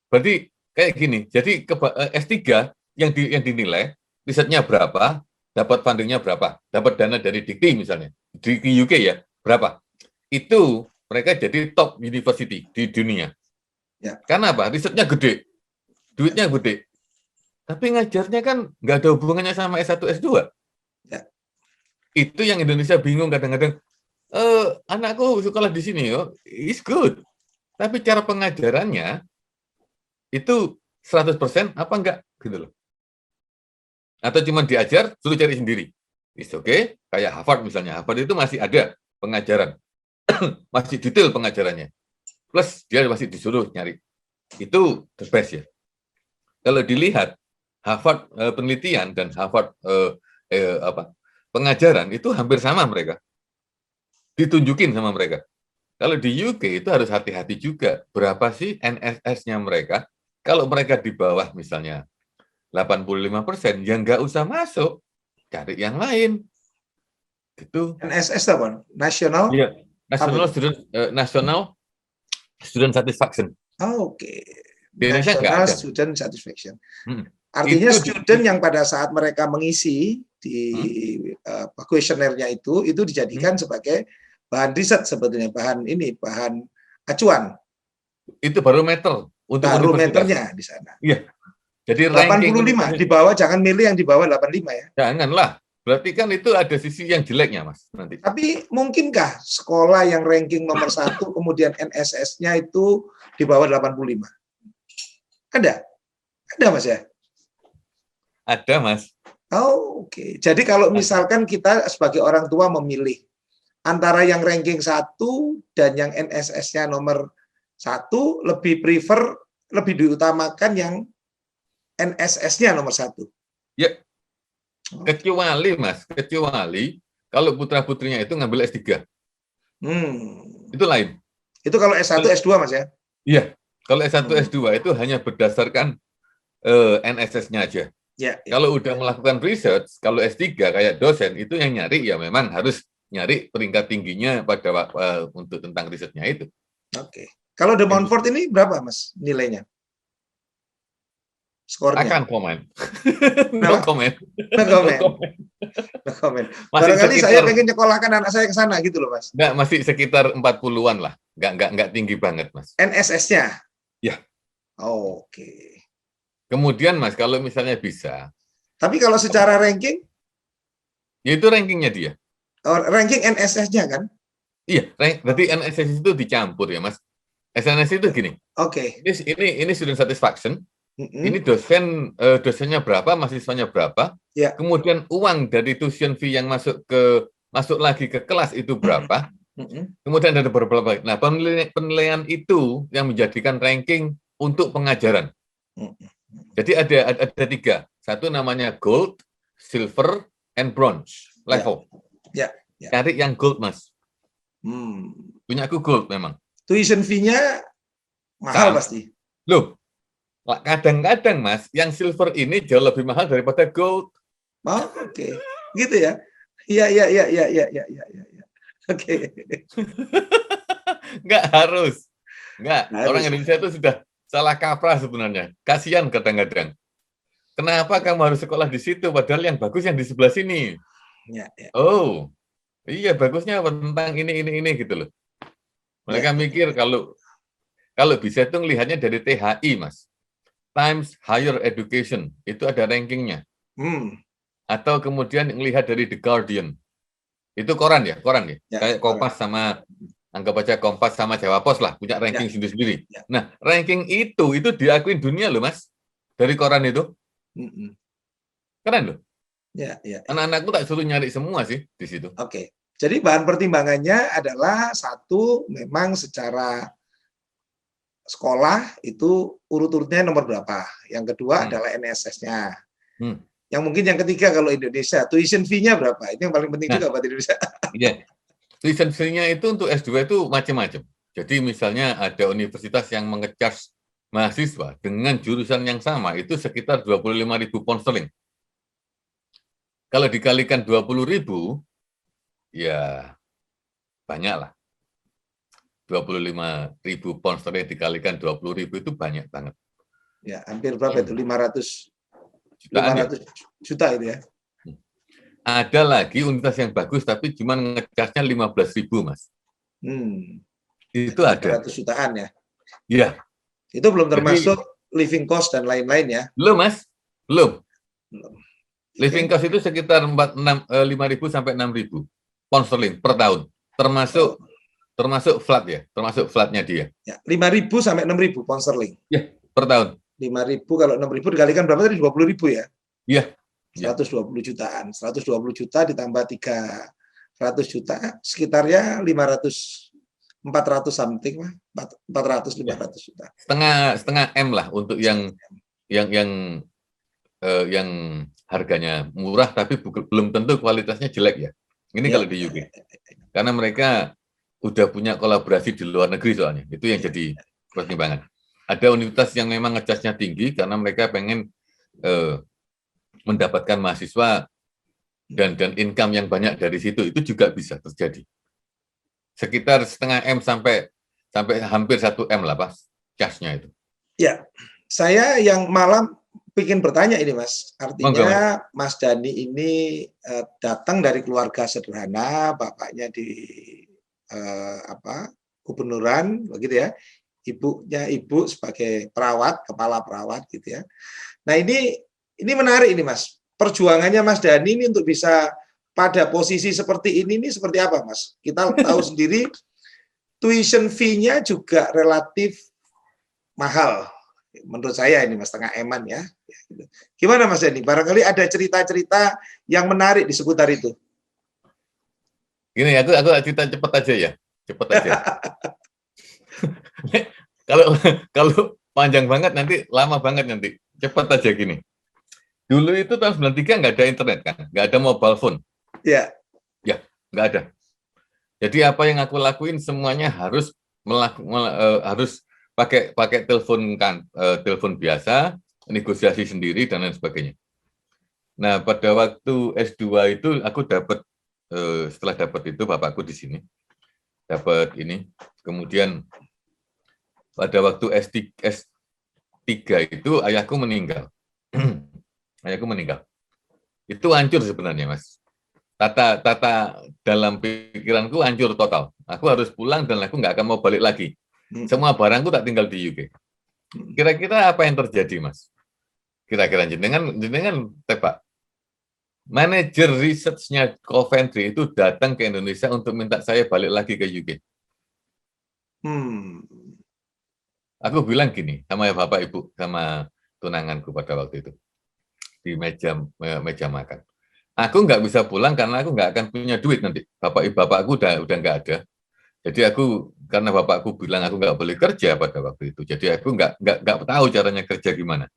Berarti kayak gini. Jadi S3 yang dinilai risetnya berapa, dapat fundingnya berapa, dapat dana dari Dikti misalnya, di UK ya, berapa. Itu mereka jadi top university di dunia. Ya. Karena apa? Risetnya gede. duitnya gede. Tapi ngajarnya kan nggak ada hubungannya sama S1, S2. Ya. Itu yang Indonesia bingung kadang-kadang. Anakku sekolah di sini, it's good. Tapi cara pengajarannya itu 100% apa enggak gitu loh. Atau cuma diajar, suruh cari sendiri. It's okay. Kayak Harvard misalnya. Harvard itu masih ada pengajaran. Masih detail pengajarannya. Plus dia masih disuruh nyari. Itu the best ya. Kalau dilihat Harvard penelitian dan Harvard pengajaran itu hampir sama mereka. Ditunjukin sama mereka. Kalau di UK itu harus hati-hati juga. Berapa sih NSS-nya mereka? Kalau mereka di bawah misalnya 85%, yang nggak usah masuk, cari yang lain. Gitu. NSS apa? National? Iya, National Student Satisfaction. Oh, oke. Di Indonesia nggak National ada. Student Satisfaction. Artinya student yang pada saat mereka mengisi di kuesionernya itu dijadikan sebagai bahan riset sebetulnya, bahan acuan. Itu barometer untuk barometernya di sana. Iya. Jadi 85 di bawah, jangan milih yang di bawah 85 ya. Janganlah. Berarti kan itu ada sisi yang jeleknya, Mas, nanti. Tapi mungkinkah sekolah yang ranking nomor 1 kemudian NSS-nya itu di bawah 85? Ada? Ada, Mas ya? Ada, Mas. Oh, oke. Jadi kalau misalkan kita sebagai orang tua memilih antara yang ranking 1 dan yang NSS-nya nomor 1, lebih diutamakan yang NSS-nya nomor 1. Ya. Kecuali kalau putra-putrinya itu ngambil S3. Itu lain. Itu kalau S1, S2, Mas ya? Iya. Kalau S1, S2 itu hanya berdasarkan NSS-nya aja. Ya. Kalau udah melakukan research, kalau S3 kayak dosen, itu yang nyari ya memang harus nyari peringkat tingginya pada untuk tentang risetnya itu. Oke. Kalau De Montfort ini berapa, Mas, nilainya? Skornya? Akan komen. No comment. Barangkali saya pengen nyekolahkan anak saya ke sana gitu loh, Mas. Enggak, masih sekitar 40-an lah. Enggak tinggi banget, Mas. NSS-nya? Ya. Oke. Kemudian, Mas, kalau misalnya bisa. Tapi kalau secara ranking? Ya itu rankingnya dia. Ranking NSS-nya kan? Iya, berarti NSS itu dicampur ya, Mas. SNS itu gini. Oke. Ini student satisfaction. Ini dosennya berapa, mahasiswanya berapa. Ya. Kemudian uang dari tuition fee yang masuk lagi ke kelas itu berapa. Kemudian ada beberapa. Nah, penilaian itu yang menjadikan ranking untuk pengajaran. Jadi ada 3. Satu namanya gold, silver, and bronze level. Ya. Cari yang gold, Mas. Punya aku gold memang. Tuition fee-nya mahal pasti. Loh, kadang-kadang, Mas, yang silver ini jauh lebih mahal daripada gold. Oh, oke. Gitu ya. Iya. Oke. Nggak harus. Nggak. Orang Indonesia itu sudah salah kaprah sebenarnya. Kasihan kadang-kadang. Kenapa kamu harus sekolah di situ, padahal yang bagus yang di sebelah sini? Ya. Oh, iya bagusnya tentang ini gitu loh. Mereka mikir kalau bisa itu ngelihatnya dari THI, Mas. Times Higher Education, itu ada rankingnya. Atau kemudian melihat dari The Guardian. Itu koran ya? Kayak Kompas sama, anggap aja Kompas sama Jawa Pos lah, punya ranking sendiri-sendiri. Ya. Nah, ranking itu diakuin dunia loh, Mas. Dari koran itu. Keren loh. Ya. Anak-anakku tak suruh nyari semua sih di situ. Oke. Jadi bahan pertimbangannya adalah satu, memang secara sekolah itu urut-urutnya nomor berapa. Yang kedua adalah NSS-nya. Yang mungkin yang ketiga kalau Indonesia, tuition fee-nya berapa? Ini yang paling penting juga buat Indonesia. Iya. Tuition fee-nya itu untuk S2 itu macam-macam. Jadi misalnya ada universitas yang menge-charge mahasiswa dengan jurusan yang sama itu sekitar 25.000 pound sterling. Kalau dikalikan 20.000, ya banyak lah. 25.000 pound sterling dikalikan 20.000 itu banyak banget. Ya, hampir berapa itu? 500 juta itu ya. Ada lagi universitas yang bagus tapi cuma nge-charge-nya 15.000, Mas. Itu ada. 500 jutaan ya. Iya. Itu belum termasuk living cost dan lain-lain ya. Belum, Mas. Belum. Belum. Living cost itu sekitar 5.000 sampai 6.000 pound sterling per tahun. Termasuk flat ya, termasuk flatnya dia. Ya, 5.000 sampai 6.000 pound sterling. Ya, per tahun. 5.000 kalau 6.000 dikalikan berapa tadi? 20.000 ya? Iya. 120 jutaan. 120 juta ditambah 300 juta, sekitarnya 400 something lah, 400-500 juta. Setengah M lah untuk yang harganya murah tapi belum tentu kualitasnya jelek ya. Ini kalau di UK. Karena mereka udah punya kolaborasi di luar negeri soalnya. Itu yang jadi pertimbangan. Ada universitas yang memang ngecasnya tinggi karena mereka pengen mendapatkan mahasiswa dan income yang banyak dari situ. Itu juga bisa terjadi. Sekitar setengah M sampai hampir 1 M lah Pak, casnya itu. Ya, saya yang malam bikin bertanya ini Mas. Artinya Mas Dhani ini datang dari keluarga sederhana, bapaknya di gubernuran begitu ya. Ibunya ibu sebagai perawat, kepala perawat gitu ya. Nah, ini menarik ini Mas. Perjuangannya Mas Dhani ini untuk bisa pada posisi seperti ini seperti apa Mas? Kita tahu sendiri tuition fee-nya juga relatif mahal. Menurut saya ini Mas, setengah eman ya. Gimana Mas Dhani? Barangkali ada cerita-cerita yang menarik di seputar itu. Gini, aku cerita cepat aja ya. Cepat aja. Kalau panjang banget nanti, lama banget nanti. Cepat aja gini. Dulu itu tahun 93 nggak ada internet kan, nggak ada mobile phone. Ya. Ya, nggak ada. Jadi apa yang aku lakuin semuanya harus pakai telepon telepon biasa, negosiasi sendiri dan lain sebagainya. Nah, pada waktu S2 itu aku dapat setelah dapat itu bapakku di sini dapat ini. Kemudian pada waktu S3 itu ayahku meninggal. Ayahku meninggal. Itu hancur sebenarnya, Mas. Tata dalam pikiranku hancur total. Aku harus pulang dan aku nggak akan mau balik lagi. Semua barangku tak tinggal di UK. Kira-kira apa yang terjadi, Mas? Kira-kira jenengan tebak. Manajer research-nya Coventry itu datang ke Indonesia untuk minta saya balik lagi ke UK. Aku bilang gini sama Bapak Ibu, sama tunanganku pada waktu itu di meja makan. Aku nggak bisa pulang karena aku nggak akan punya duit nanti. Bapakku udah nggak ada. Jadi karena bapakku bilang aku nggak boleh kerja pada waktu itu. Jadi aku nggak tahu caranya kerja gimana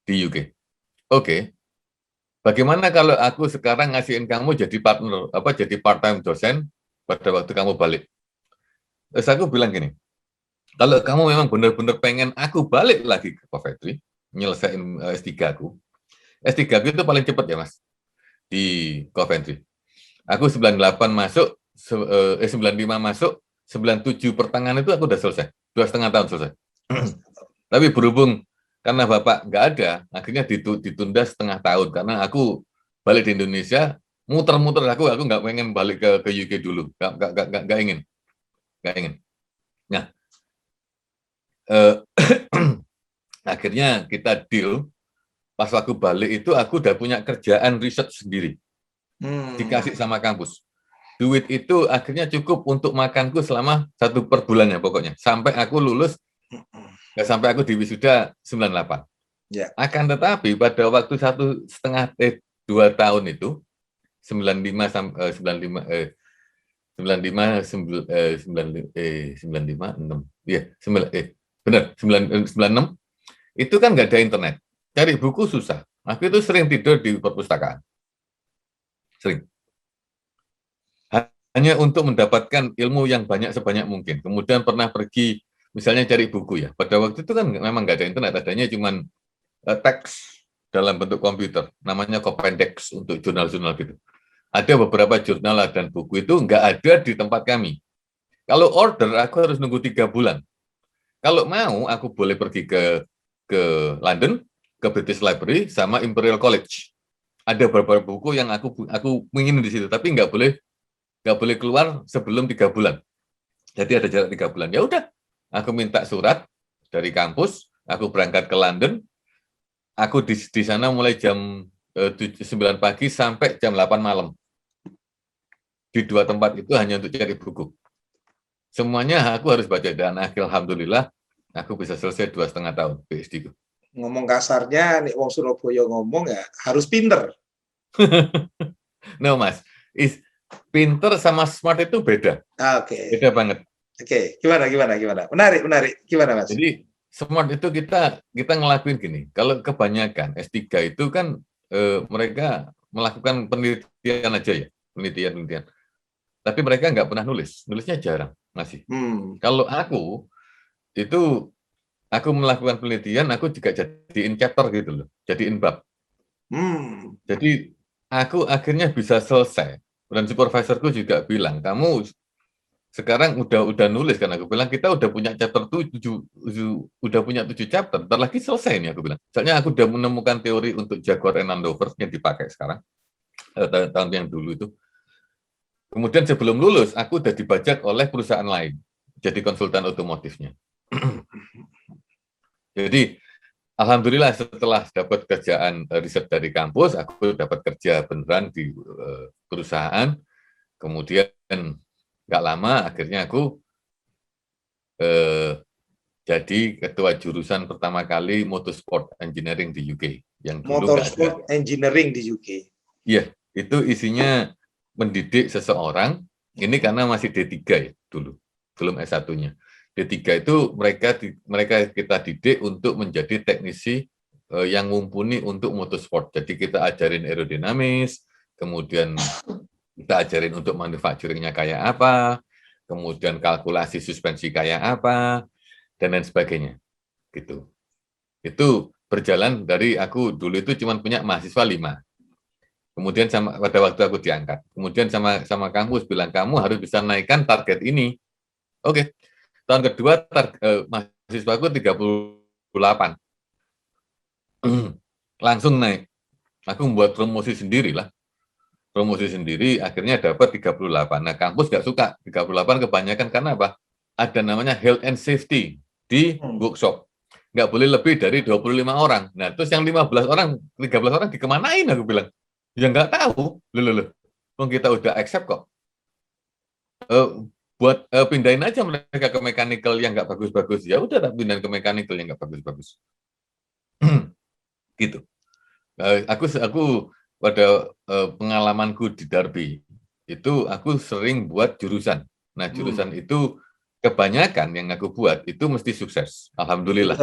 di UK. Oke. Bagaimana kalau aku sekarang ngasihin kamu jadi partner, jadi part-time dosen pada waktu kamu balik? Terus aku bilang gini, kalau kamu memang benar-benar pengen aku balik lagi ke Coventry, nyelesain S3 aku. S3 aku itu paling cepat ya, Mas. Di Coventry. Aku 98 masuk, 95 masuk, 97 pertengahan itu aku udah selesai. 2,5 tahun selesai. Tapi berhubung karena Bapak nggak ada, akhirnya ditunda setengah tahun. Karena aku balik di Indonesia, muter-muter aku nggak pengen balik ke UK dulu. Nggak ingin. Nah, akhirnya kita deal. Pas aku balik itu aku udah punya kerjaan riset sendiri. Dikasih sama kampus. Duit itu akhirnya cukup untuk makanku selama 1 per bulannya pokoknya. Sampai aku lulus, sampai aku di wisuda 98. Ya. Akan tetapi pada waktu 2 tahun itu, 95 96, itu kan nggak ada internet. Cari buku susah. Aku itu sering tidur di perpustakaan. Sering. Hanya untuk mendapatkan ilmu yang sebanyak mungkin. Kemudian pernah pergi, misalnya cari buku ya. Pada waktu itu kan memang nggak ada internet, adanya cuma teks dalam bentuk komputer. Namanya Copendex untuk jurnal-jurnal gitu. Ada beberapa jurnal dan buku itu nggak ada di tempat kami. Kalau order, aku harus nunggu 3 bulan. Kalau mau, aku boleh pergi ke London, ke British Library sama Imperial College. Ada beberapa buku yang aku ingin di situ, tapi nggak boleh keluar sebelum 3 bulan. Jadi ada jarak 3 bulan. Ya udah, aku minta surat dari kampus, Aku berangkat ke London, aku di sana mulai jam 9 pagi sampai jam 8 malam. Di 2 tempat itu hanya untuk cari buku. Semuanya aku harus baca, dan alhamdulillah aku bisa selesai 2,5 tahun PhD. Ngomong kasarnya, nih wong Surabaya ngomong ya harus pinter. No mas, pinter sama smart itu beda. Oke. Beda banget. Oke, gimana? Menarik. Gimana mas? Jadi smart itu kita ngelakuin gini. Kalau kebanyakan S3 itu kan mereka melakukan penelitian aja ya, penelitian. Tapi mereka nggak pernah nulisnya jarang masih. Kalau aku itu melakukan penelitian, aku juga jadiin chapter gitu loh, jadiin bab. Jadi aku akhirnya bisa selesai. Dan supervisorku juga bilang, kamu sekarang udah nulis, kan aku bilang kita udah punya chapter 7, udah punya 7 chapter, ntar lagi selesai nih aku bilang. Soalnya aku udah menemukan teori untuk Jaguar and Land Rover yang dipakai sekarang, tahun yang dulu itu. Kemudian sebelum lulus, aku udah dibajak oleh perusahaan lain, jadi konsultan otomotifnya. Jadi, alhamdulillah setelah dapat kerjaan riset dari kampus, aku dapat kerja beneran di perusahaan. Kemudian nggak lama, akhirnya aku jadi ketua jurusan pertama kali Motorsport Engineering di UK. Yang dulu Motorsport Engineering di UK. Iya, itu isinya mendidik seseorang, ini karena masih D3 ya dulu, belum S1-nya. D3 itu mereka kita didik untuk menjadi teknisi yang mumpuni untuk motorsport. Jadi kita ajarin aerodinamis, kemudian kita ajarin untuk manufacturing-nya kayak apa, kemudian kalkulasi suspensi kayak apa, dan lain sebagainya. Gitu. Itu berjalan dari aku dulu itu cuma punya mahasiswa 5. Kemudian pada waktu aku diangkat, kemudian sama kampus bilang kamu harus bisa naikkan target ini. Oke. Tahun kedua mahasiswaku 38. Langsung naik. Aku membuat promosi sendiri lah. Promosi sendiri akhirnya dapat 38. Nah, kampus nggak suka 38 kebanyakan karena apa? Ada namanya health and safety di workshop. Nggak boleh lebih dari 25 orang. Nah, terus yang 15 orang, 13 orang dikemanain aku bilang. Ya nggak tahu, loh. Kita udah accept kok. Buat pindahin aja mereka ke mechanical yang nggak bagus-bagus. Ya udah, tak pindahin ke mechanical yang nggak bagus-bagus. Gitu. Aku pada pengalamanku di Derby itu aku sering buat jurusan. Nah, jurusan itu kebanyakan yang aku buat itu mesti sukses. Alhamdulillah.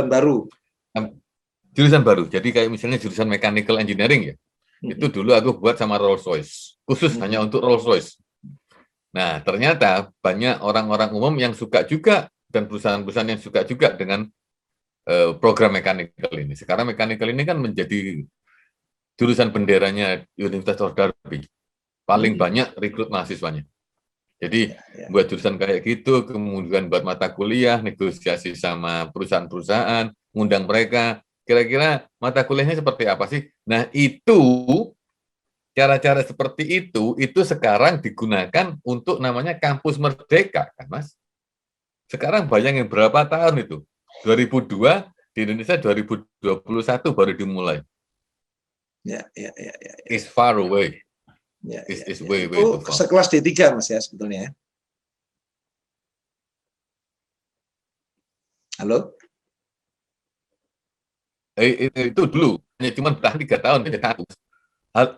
Jurusan baru. Jadi kayak misalnya jurusan mechanical engineering ya. Itu dulu aku buat sama Rolls-Royce, khusus hanya untuk Rolls-Royce. Nah, ternyata banyak orang-orang umum yang suka juga, dan perusahaan-perusahaan yang suka juga dengan program mechanical ini. Sekarang mechanical ini kan menjadi jurusan benderanya Universitas Derby. Paling banyak rekrut mahasiswanya. Jadi buat jurusan kayak gitu, kemudian buat mata kuliah, negosiasi sama perusahaan-perusahaan, ngundang mereka. Kira-kira mata kuliahnya seperti apa sih? Nah, itu cara-cara seperti itu sekarang digunakan untuk namanya kampus merdeka, kan Mas? Sekarang bayangin berapa tahun itu? 2002, di Indonesia 2021 baru dimulai. It's far away. It's way too far. Sekelas D3 Mas ya sebetulnya. Halo? Itu dulu hanya cuma bertahan 3 tahun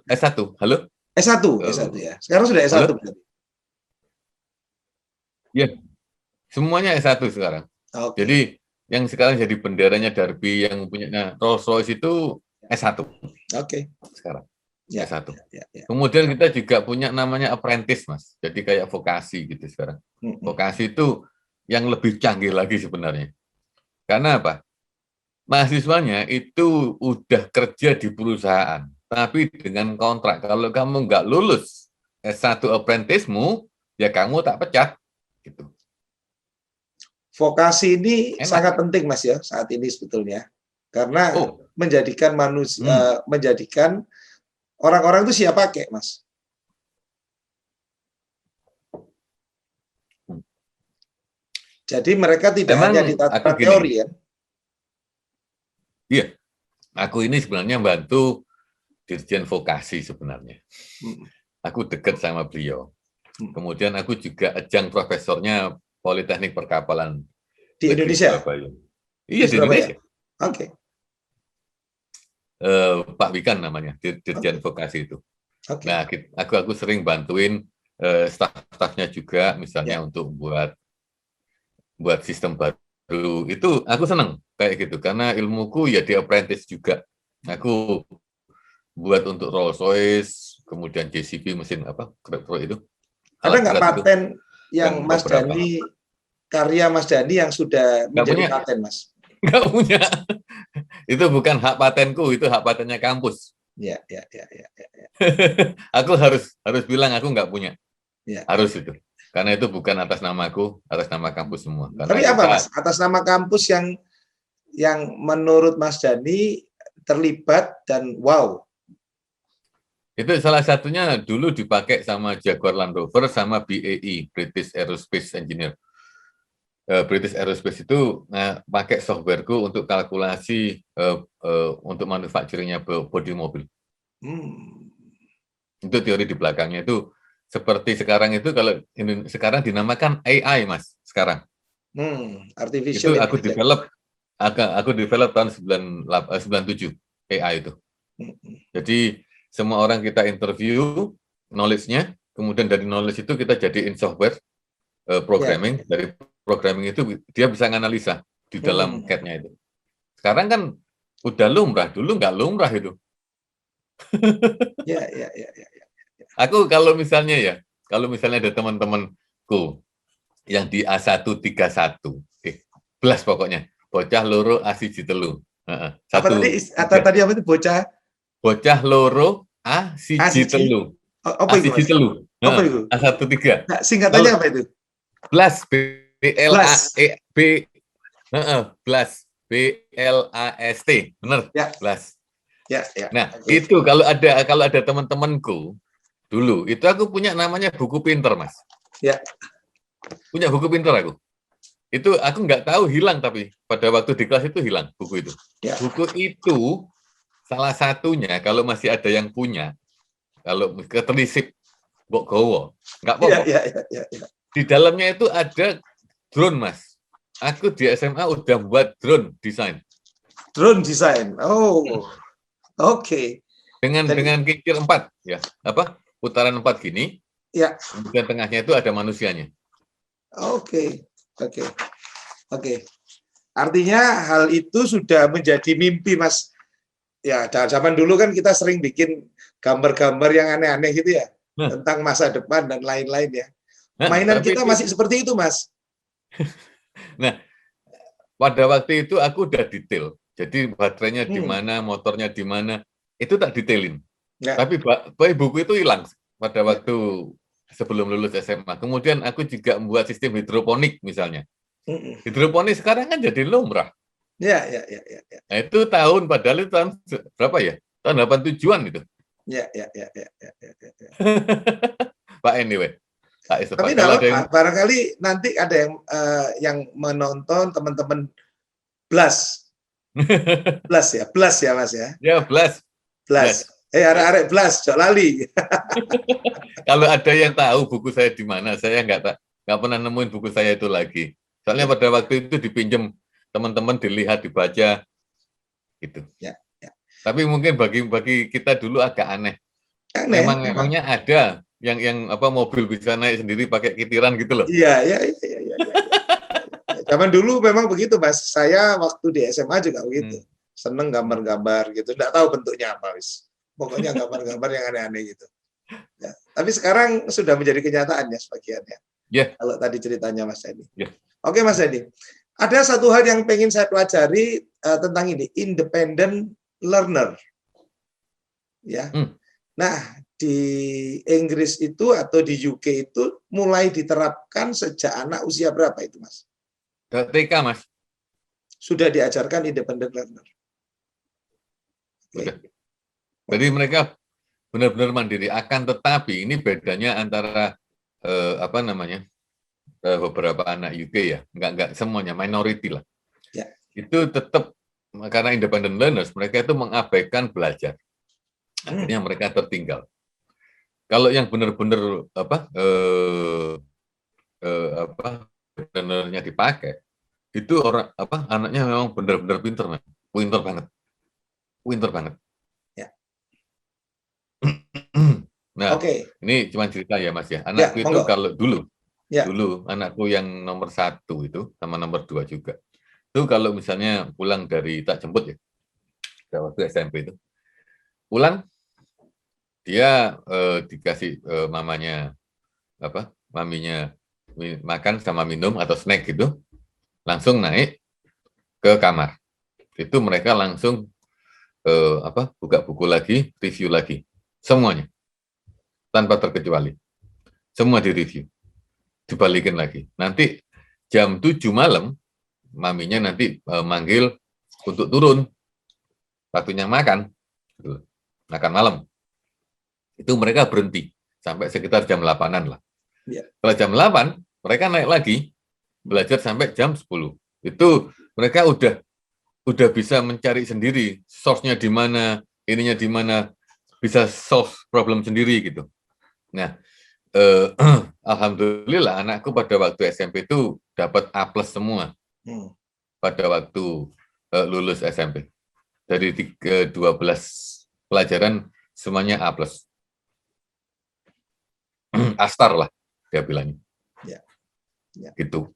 S1. Halo? S1 ya. Sekarang sudah S1 berarti. Ya. Semuanya S1 sekarang. Jadi yang sekarang jadi benderanya Derby yang punya Rolls-Royce itu S1. Sekarang. S1. Kemudian kita juga punya namanya apprentice, Mas. Jadi kayak vokasi gitu sekarang. Vokasi itu yang lebih canggih lagi sebenarnya. Karena apa? Mahasiswanya itu udah kerja di perusahaan, tapi dengan kontrak. Kalau kamu nggak lulus S1 apprentice-mu, ya kamu tak pecat. Gitu. Vokasi ini sangat penting Mas ya saat ini sebetulnya. Karena menjadikan manusia, menjadikan orang-orang itu siap pakai, Mas. Jadi mereka tidak hanya ditata teori ya. Aku ini sebenarnya bantu Dirjen Vokasi sebenarnya. Aku dekat sama beliau. Kemudian aku juga ajang profesornya Politeknik Perkapalan Di Negeri Indonesia? Surabaya. Di Iya, di Surabaya? Indonesia. Oke. Pak Wikan namanya, Dirjen Vokasi itu. Oke. Nah, aku sering bantuin staf-stafnya juga, misalnya untuk buat sistem baru. Itu aku seneng kayak gitu, karena ilmuku ya di apprentice juga. Aku buat untuk Rolls Royce, kemudian JCB mesin apa, Pro itu. Ada Alat nggak berat itu. paten yang Dan Mas beberapa. Dani, karya Mas Dani yang sudah Nggak menjadi punya. paten, Mas? Nggak punya. Itu bukan hak patenku, itu hak patennya kampus. Ya. Aku harus bilang aku nggak punya. Ya. Harus itu. Karena itu bukan atas namaku, atas nama kampus semua. Karena Tapi apa, Mas? Atas nama kampus yang menurut Mas Dani terlibat dan wow. Itu salah satunya dulu dipakai sama Jaguar Land Rover sama BAE, British Aerospace Engineer. British Aerospace itu pakai softwareku untuk kalkulasi untuk manufacturing-nya bodi mobil. Itu teori di belakangnya itu seperti sekarang itu kalau sekarang dinamakan AI, Mas, sekarang. Artificial itu intelligence. aku develop tahun 97 AI itu. Jadi semua orang kita interview knowledge-nya, kemudian dari knowledge itu kita jadiin software programming. Dari programming itu dia bisa nganalisa di dalam CAD-nya itu. Sekarang kan udah lumrah, dulu nggak lumrah itu. Ya. Aku kalau misalnya ada teman-temanku yang di A131, belas pokoknya, bocah loro A1 telu. Apa tadi apa itu bocah? Bocah loro A1 telu. Apa itu, Mas? telu. Apa itu? A13. Nah, singkatannya apa itu? Blas, BLAST, benar? Ya. Blas. Ya. Nah, itu kalau ada teman-temanku dulu, itu aku punya namanya buku pinter, Mas. Ya. Punya buku pinter aku. Itu aku nggak tahu hilang, tapi pada waktu di kelas itu hilang buku itu. Ya. Buku itu salah satunya kalau masih ada yang punya, kalau ketelisip Mbok Gowo, nggak apa-apa. Ya. Di dalamnya itu ada drone, Mas. Aku di SMA udah buat drone desain. Drone desain. Oh. Oke. Dengan kincir 4 ya. Putaran 4 gini. Ya. Kemudian tengahnya itu ada manusianya. Oke. Artinya hal itu sudah menjadi mimpi, Mas. Ya, zaman dulu kan kita sering bikin gambar-gambar yang aneh-aneh gitu ya. Tentang masa depan dan lain-lain ya. Mainan kita masih seperti itu, Mas. Nah, pada waktu itu aku udah detail. Jadi baterainya di mana, motornya di mana, itu tak detailin. Ya. Tapi buku itu hilang pada waktu sebelum lulus SMA. Kemudian aku juga membuat sistem hidroponik misalnya. Hidroponik sekarang kan jadi lumrah. Ya. Nah, itu padahal itu tahun berapa ya? Tahun 87-an itu. Ya. Pak anyway. Tapi barangkali nanti ada yang menonton teman-teman Blas ya Mas ya. Ya, Blas. Arek Blas, jok lali. Kalau ada yang tahu buku saya di mana, saya nggak pernah nemuin buku saya itu lagi. Soalnya pada waktu itu dipinjam teman-teman, dilihat, dibaca, gitu. Ya. Tapi mungkin bagi kita dulu agak aneh. Memangnya ada yang mobil bisa naik sendiri pakai kitiran gitu loh. Iya. Zaman dulu memang begitu, Mas. Saya waktu di SMA juga begitu. Seneng gambar-gambar gitu. Nggak tahu bentuknya apa, wis. Pokoknya gambar-gambar yang aneh-aneh gitu. Ya. Tapi sekarang sudah menjadi kenyataan ya sebagiannya. Yeah. Kalau tadi ceritanya Mas Dani. Yeah. Oke, Mas Dani. Ada satu hal yang pengen saya pelajari tentang ini, independent learner. Ya. Nah, di Inggris itu atau di UK itu mulai diterapkan sejak anak usia berapa itu, Mas? TK, Mas. Sudah diajarkan independent learner. Sudah. Jadi mereka benar-benar mandiri. Akan tetapi ini bedanya antara beberapa anak UK ya, enggak semuanya, minority lah. Ya. Itu tetap karena independent learners, mereka itu mengabaikan belajar. Akhirnya mereka tertinggal. Kalau yang benar-benar benar-benarnya dipakai, itu anaknya memang benar-benar pinter banget. Ya. Nah, Oke. ini cuma cerita ya Mas ya. Anakku itu monggo. kalau dulu Ya. anakku yang nomor 1 itu sama nomor 2 juga. Itu kalau misalnya pulang dari tak jemput ya, waktu SMP itu, pulang dia dikasih maminya makan sama minum atau snack gitu, langsung naik ke kamar. Itu mereka langsung buka buku lagi, review lagi, semuanya tanpa terkecuali, semua direview, dibalikin lagi. Nanti jam 7 malam maminya nanti manggil untuk turun, waktunya makan malam. Itu mereka berhenti sampai sekitar jam 8-an lah. Ya. Kalau jam 8 mereka naik lagi belajar sampai jam 10. Itu mereka udah bisa mencari sendiri source-nya di mana, ininya di mana, bisa solve problem sendiri gitu. Nah, alhamdulillah anakku pada waktu SMP itu dapat A+ semua. Pada waktu lulus SMP. Dari 12 pelajaran semuanya A+. Astar lah dia bilangnya. Ya. Gitu.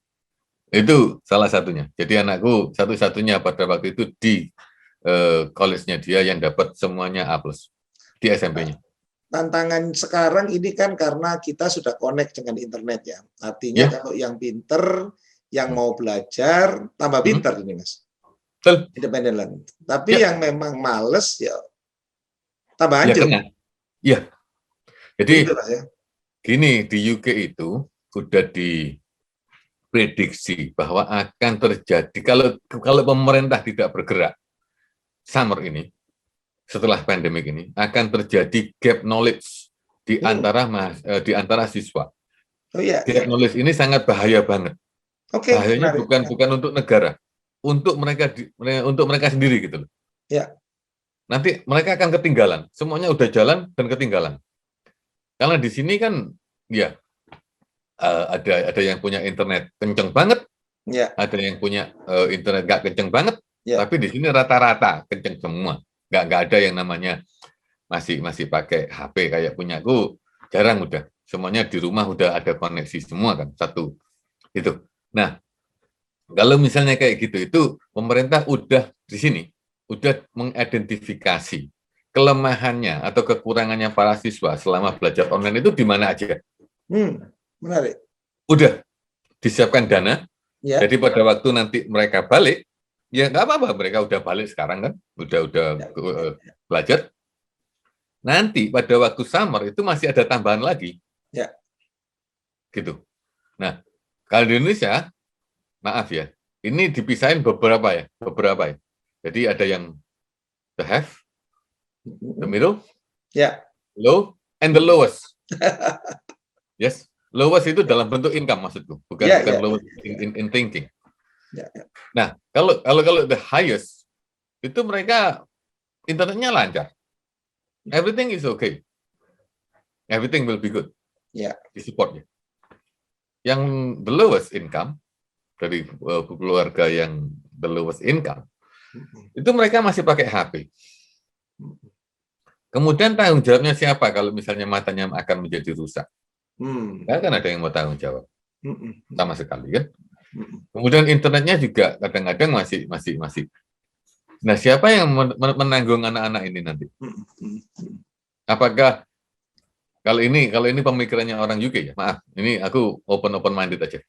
Itu salah satunya. Jadi anakku satu-satunya pada waktu itu di college-nya dia yang dapat semuanya A+ di SMP-nya. Tantangan sekarang ini kan karena kita sudah connect dengan internet ya. Artinya kalau yang pinter, yang mau belajar, tambah pinter ini Mas. Betul. Independent learning. Tapi yang memang males ya tambah hancur. Iya. Jadi gitu, Mas, ya? Gini, di UK itu sudah diprediksi bahwa akan terjadi kalau pemerintah tidak bergerak summer ini, setelah pandemik ini akan terjadi gap knowledge di antara siswa. Gap knowledge ini sangat bahaya banget. Bahayanya bukan untuk negara, untuk mereka sendiri gitu loh. Ya. Nanti mereka akan ketinggalan. Semuanya udah jalan dan ketinggalan. Karena di sini kan ya ada yang punya internet kenceng banget, ada yang punya internet nggak kenceng banget, tapi di sini rata-rata kenceng semua. Nggak ada yang namanya masih pakai HP kayak punyaku, jarang udah. Semuanya di rumah udah ada koneksi semua kan, satu. Itu. Nah, kalau misalnya kayak gitu, itu pemerintah udah di sini, udah mengidentifikasi kelemahannya atau kekurangannya para siswa selama belajar online itu di mana aja. Menarik. Udah disiapkan dana, jadi pada waktu nanti mereka balik, ya nggak apa-apa, mereka udah balik sekarang kan, udah belajar. Nanti pada waktu summer itu masih ada tambahan lagi. Ya. Gitu. Nah, kalau di Indonesia, maaf ya, ini dipisahin beberapa ya. Jadi ada yang the have, the middle, low, and the lowest. Yes, lowest itu dalam bentuk income maksudku, bukan lowest in thinking. Nah, kalau the highest itu mereka internetnya lancar, everything is okay, everything will be good, di supportnya. Yang the lowest income dari keluarga yang the lowest income itu mereka masih pakai HP. Kemudian tanggung jawabnya siapa kalau misalnya matanya akan menjadi rusak? Nggak akan ada yang mau tanggung jawab sama sekali kan. Kemudian internetnya juga kadang-kadang masih. Nah, siapa yang menanggung anak-anak ini nanti? Apakah kalau ini pemikirannya orang UK ya? Maaf, ini aku open minded aja.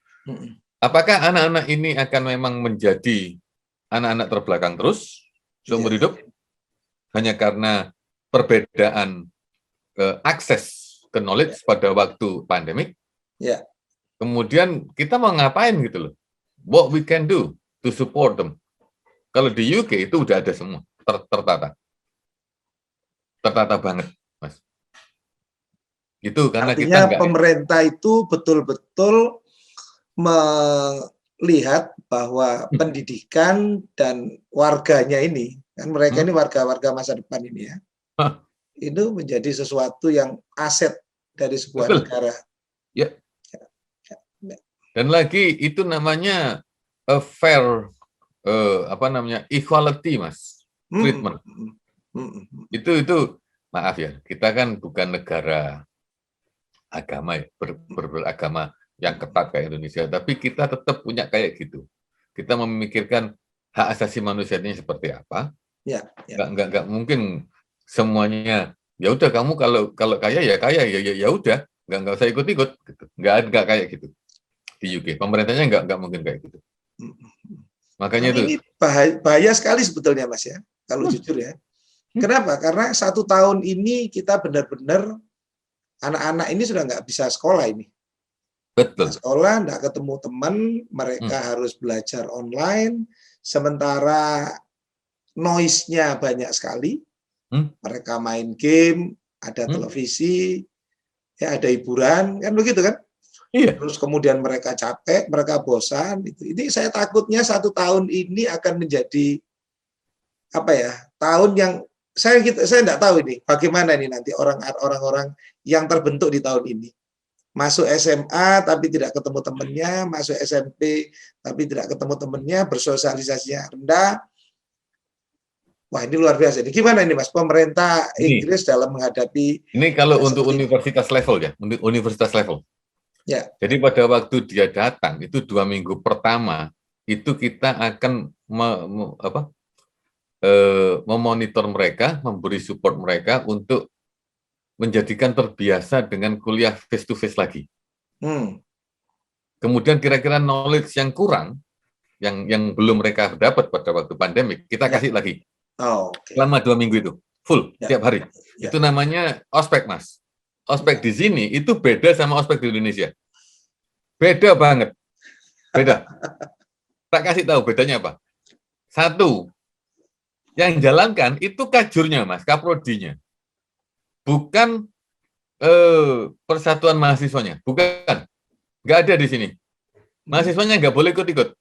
Apakah anak-anak ini akan memang menjadi anak-anak terbelakang terus seumur hidup hanya karena perbedaan akses ke knowledge pada waktu pandemik? Kemudian kita mau ngapain gitu loh? What we can do to support them? Kalau di UK itu udah ada semua, tertata banget, Mas. Gitu karena artinya kita pemerintah itu betul-betul lihat bahwa pendidikan dan warganya ini, kan mereka ini warga-warga masa depan ini ya, itu menjadi sesuatu yang aset dari sebuah Betul. negara. Ya. Dan lagi itu namanya fair equality, Mas, treatment. Itu maaf ya, kita kan bukan negara agama ya, beragama yang ketat kayak Indonesia, tapi kita tetap punya kayak gitu. Kita memikirkan hak asasi manusianya seperti apa. Ya, nggak mungkin semuanya ya udah kamu kalau kaya ya udah nggak usah ikut-ikut gitu. Nggak kayak gitu di UK. Pemerintahnya nggak mungkin kayak gitu. Makanya itu ini bahaya sekali sebetulnya, Mas ya, kalau jujur ya. Kenapa? Karena 1 tahun ini kita benar-benar anak-anak ini sudah nggak bisa sekolah ini. Betul. Sekolah, nggak ketemu teman, mereka harus belajar online, sementara noise-nya banyak sekali. Mereka main game, ada televisi, ya ada hiburan, kan begitu kan? Iya. Terus kemudian mereka capek, mereka bosan. Ini saya takutnya 1 tahun ini akan menjadi apa ya? Tahun yang saya nggak tahu ini bagaimana ini nanti orang-orang yang terbentuk di tahun ini. Masuk SMA tapi tidak ketemu temennya, masuk SMP tapi tidak ketemu temennya, bersosialisasinya rendah. Wah, ini luar biasa. Ini gimana ini, Mas, pemerintah Inggris dalam menghadapi ini kalau untuk universitas level ya, untuk universitas level. Ya. Jadi pada waktu dia datang itu 2 minggu pertama itu kita akan memonitor mereka, memberi support mereka untuk menjadikan terbiasa dengan kuliah face to face lagi. Kemudian kira-kira knowledge yang kurang, yang belum mereka dapat pada waktu pandemik, kita kasih lagi. Selama 2 minggu itu, full, tiap hari. Itu namanya ospek, Mas. Ospek di sini itu beda sama ospek di Indonesia. Beda banget. Beda. Tak kasih tahu bedanya apa. 1, yang jalankan itu kajurnya, Mas, kaprodinya. Bukan persatuan mahasiswanya, bukan. Nggak ada di sini. Mahasiswanya nggak boleh ikut-ikut.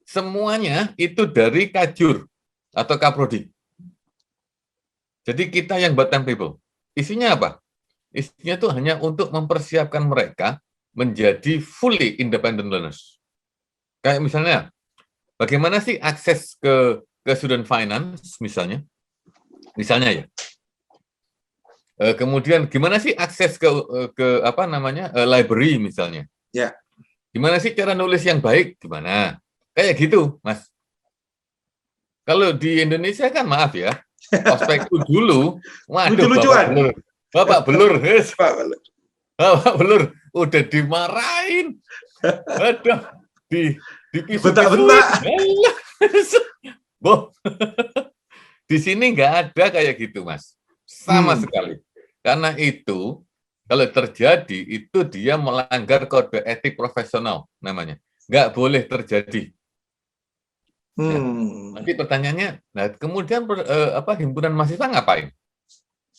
Semuanya itu dari kajur atau kaprodi. Jadi kita yang buat timetable. Isinya apa? Isinya itu hanya untuk mempersiapkan mereka menjadi fully independent learners. Kayak misalnya, bagaimana sih akses ke student finance misalnya? Misalnya ya. Kemudian gimana sih akses ke library misalnya? Ya. Gimana sih cara nulis yang baik? Gimana? Kayak gitu, Mas. Kalau di Indonesia kan maaf ya, ospekku dulu, waduh Bapak Belur, Bapak Belur, udah dimarahin, waduh, dipisu-pisuin. Boh, di sini nggak ada kayak gitu, Mas, sama sekali. Karena itu, kalau terjadi, itu dia melanggar kode etik profesional namanya. Nggak boleh terjadi. Ya. Nanti pertanyaannya, nah kemudian himpunan mahasiswa ngapain?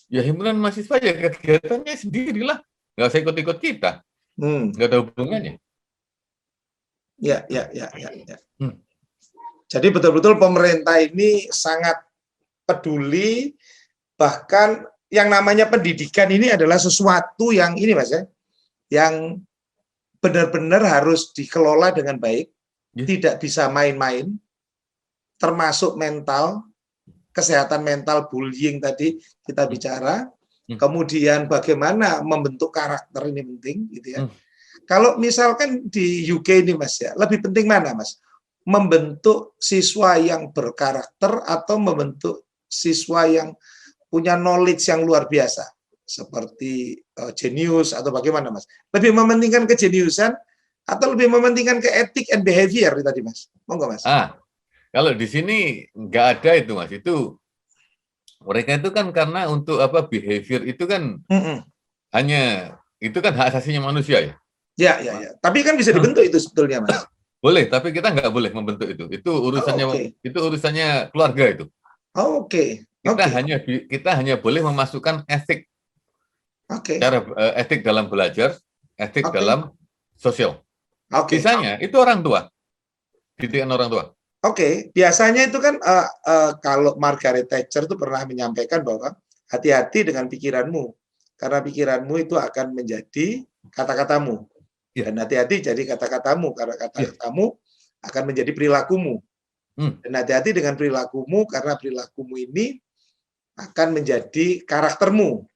Ya himpunan mahasiswa ya kegiatannya sendirilah, nggak usah ikut-ikut kita, nggak ada hubungannya. Ya. Jadi betul-betul pemerintah ini sangat peduli, bahkan yang namanya pendidikan ini adalah sesuatu yang ini, Mas ya, yang benar-benar harus dikelola dengan baik, tidak bisa main-main. Termasuk mental, kesehatan mental, bullying tadi kita bicara, kemudian bagaimana membentuk karakter ini penting, gitu ya. Kalau misalkan di UK ini, Mas ya, lebih penting mana, Mas? Membentuk siswa yang berkarakter atau membentuk siswa yang punya knowledge yang luar biasa, seperti jenius atau bagaimana, Mas? Lebih mementingkan kejeniusan atau lebih mementingkan ke etik and behavior tadi, Mas? Monggo, Mas. Kalau di sini nggak ada itu, Mas. Itu mereka itu kan karena untuk behavior itu kan hanya itu kan hak asasinya manusia ya. Ya. Tapi kan bisa dibentuk itu sebetulnya, Mas. Boleh, tapi kita nggak boleh membentuk itu. Itu urusannya keluarga itu. Kita hanya boleh memasukkan etik. Cara etik dalam belajar, etik dalam sosial. Oke. Sisanya itu orang tua, didikan orang tua. Oke, biasanya itu kan kalau Margaret Thatcher itu pernah menyampaikan bahwa hati-hati dengan pikiranmu, karena pikiranmu itu akan menjadi kata-katamu. Ya. Dan hati-hati jadi kata-katamu, karena kata-katamu akan menjadi perilakumu. Dan hati-hati dengan perilakumu, karena perilakumu ini akan menjadi karaktermu.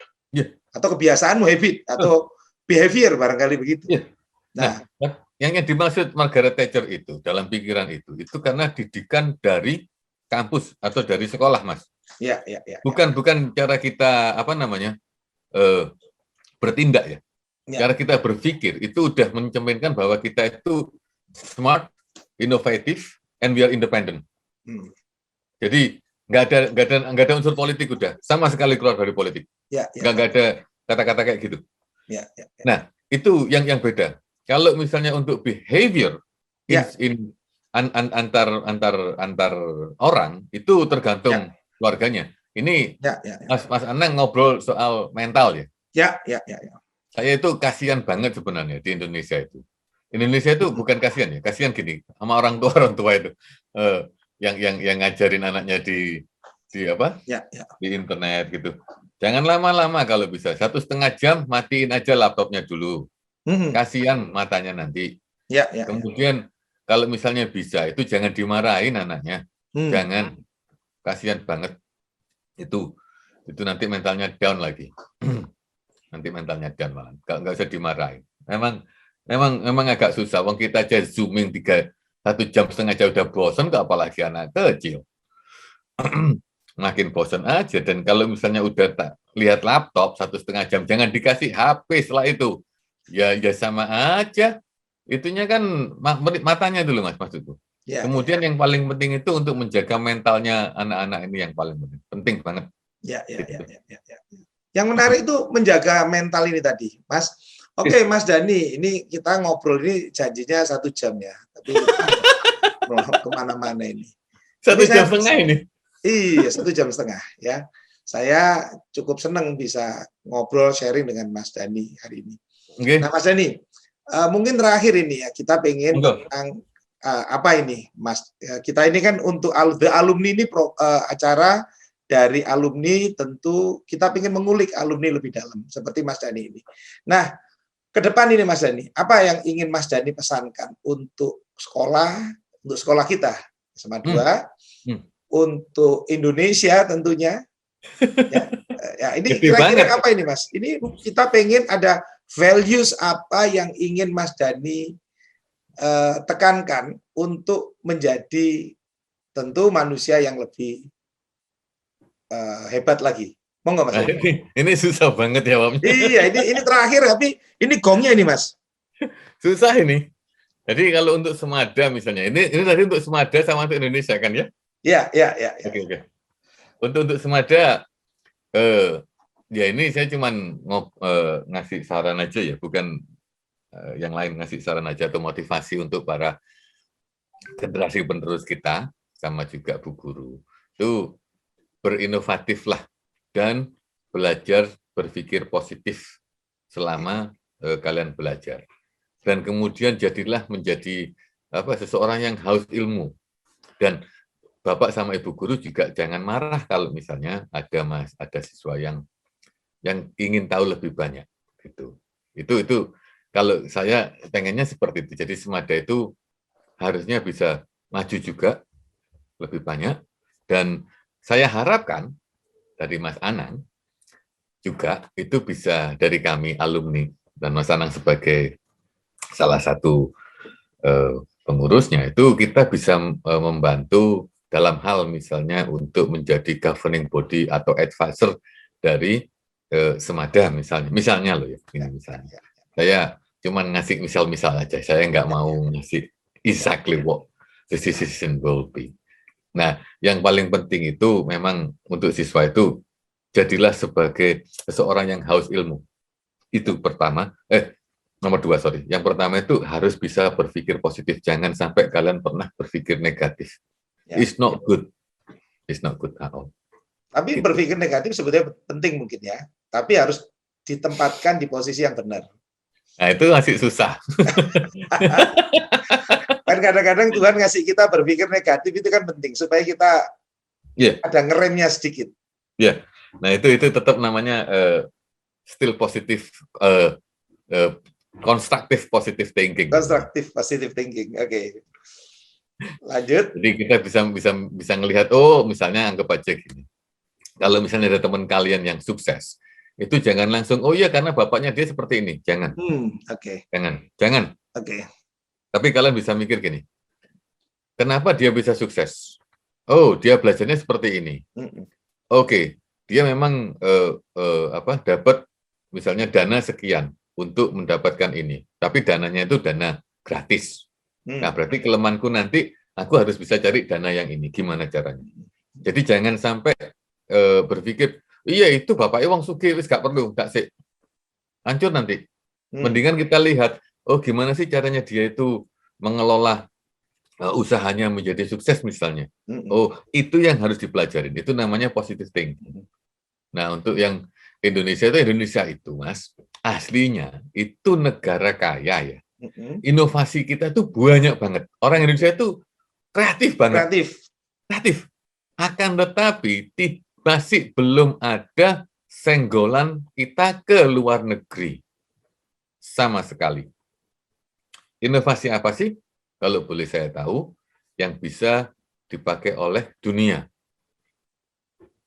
Atau kebiasaanmu, habit, atau behavior, barangkali begitu. Nah, yang dimaksud Margaret Thatcher itu, dalam pikiran itu karena didikan dari kampus atau dari sekolah, Mas. Ya. Bukan cara kita bertindak ya. Cara kita berpikir itu udah mencerminkan bahwa kita itu smart, inovatif, and we are independent. Jadi nggak ada unsur politik, udah sama sekali keluar dari politik. Nggak ada kata-kata kayak gitu. Nah, itu yang beda. Kalau misalnya untuk behavior antar orang itu tergantung keluarganya. Ini Mas Anang ngobrol soal mental ya. Saya itu kasihan banget sebenarnya di Indonesia itu. Indonesia itu bukan kasihan ya, kasihan gini sama orang tua itu yang ngajarin anaknya di internet gitu. Jangan lama-lama kalau bisa 1,5 jam matiin aja laptopnya dulu. Kasihan matanya nanti. Kemudian kalau misalnya bisa itu jangan dimarahin anaknya, jangan, kasihan banget itu nanti mentalnya down lagi. Nanti mentalnya down malah, nggak usah dimarahin. Memang agak susah. Wong kita aja zooming 1,5 jam aja udah bosan, kok apalagi anak kecil. Makin bosan aja. Dan kalau misalnya udah lihat laptop 1,5 jam, jangan dikasih HP setelah itu. Ya sama aja. Itunya kan matanya dulu, Mas, maksudku. Kemudian yang paling penting itu untuk menjaga mentalnya anak-anak ini yang paling penting banget. Yang menarik itu menjaga mental ini tadi, Mas. Oke, Mas Dhani, ini kita ngobrol ini janjinya 1 jam ya, tapi kemana-mana ini. 1,5 jam ini. Iya, 1,5 jam ya. Saya cukup senang bisa ngobrol sharing dengan Mas Dhani hari ini. Nah, Mas Dhani, mungkin terakhir ini ya, kita pengen tentang apa ini, Mas? Kita ini kan untuk The Alumni ini acara dari alumni, tentu kita ingin mengulik alumni lebih dalam, seperti Mas Dhani ini. Nah, ke depan ini Mas Dhani, apa yang ingin Mas Dhani pesankan untuk sekolah kita, SMA 2, untuk Indonesia tentunya. Ini kira-kira apa ini, Mas? Ini kita pengen ada values apa yang ingin Mas Dhani tekankan untuk menjadi tentu manusia yang lebih hebat lagi. Monggo, Mas. Ini susah banget jawabnya. Iya, ini terakhir, tapi ini gongnya ini, Mas. Susah ini. Jadi kalau untuk Semada misalnya, ini tadi untuk Semada sama untuk Indonesia kan ya? Iya. Oke. Untuk Semada, ya ini saya cuma ngasih saran aja ya, bukan yang lain, ngasih saran aja atau motivasi untuk para generasi penerus kita, sama juga Bu Guru. Itu berinovatiflah dan belajar berpikir positif selama kalian belajar. Dan kemudian jadilah menjadi seseorang yang haus ilmu. Dan Bapak sama Ibu Guru juga jangan marah kalau misalnya ada siswa yang ingin tahu lebih banyak. Itu kalau saya pengennya seperti itu. Jadi Semada itu harusnya bisa maju juga lebih banyak, dan saya harapkan dari Mas Anang juga itu bisa dari kami alumni dan Mas Anang sebagai salah satu pengurusnya, itu kita bisa membantu dalam hal misalnya untuk menjadi governing body atau advisor dari Semada misalnya loh ya, ini misalnya. Saya cuma ngasih misal-misal aja, saya nggak mau ngasih exactly what the decision will be. Nah, yang paling penting itu memang untuk siswa itu jadilah sebagai seseorang yang haus ilmu. Itu pertama. Nomor 2, sorry. Yang pertama itu harus bisa berpikir positif. Jangan sampai kalian pernah berpikir negatif. It's not good. It's not good at all. Tapi berpikir negatif sebetulnya penting mungkin ya. Tapi harus ditempatkan di posisi yang benar. Nah, itu masih susah. Kan kadang-kadang Tuhan ngasih kita berpikir negatif itu kan penting supaya kita ada ngeremnya sedikit. Ya, nah itu tetap namanya still positif, constructive positive thinking. Constructive positive thinking, oke. Lanjut. Jadi kita bisa ngelihat, oh misalnya anggap aja gini, kalau misalnya ada teman kalian yang sukses, itu jangan langsung, oh iya karena bapaknya dia seperti ini, jangan, jangan. Tapi kalian bisa mikir gini, kenapa dia bisa sukses? Oh dia belajarnya seperti ini. Oke, dia memang dapat misalnya dana sekian untuk mendapatkan ini, tapi dananya itu dana gratis. Nah, berarti kelemahanku nanti aku harus bisa cari dana yang ini. Gimana caranya? Jadi jangan sampai berpikir, iya itu bapaknya wong sugih wis gak perlu, gak sih. Hancur nanti. Mendingan kita lihat, oh gimana sih caranya dia itu mengelola usahanya menjadi sukses misalnya. Oh, itu yang harus dipelajarin. Itu namanya positive thinking. Nah, untuk yang Indonesia itu, Mas, aslinya itu negara kaya ya. Inovasi kita tuh banyak banget. Orang Indonesia itu kreatif banget. Kreatif. Akan tetapi masih belum ada senggolan kita ke luar negeri. Sama sekali. Inovasi apa sih? Kalau boleh saya tahu, yang bisa dipakai oleh dunia.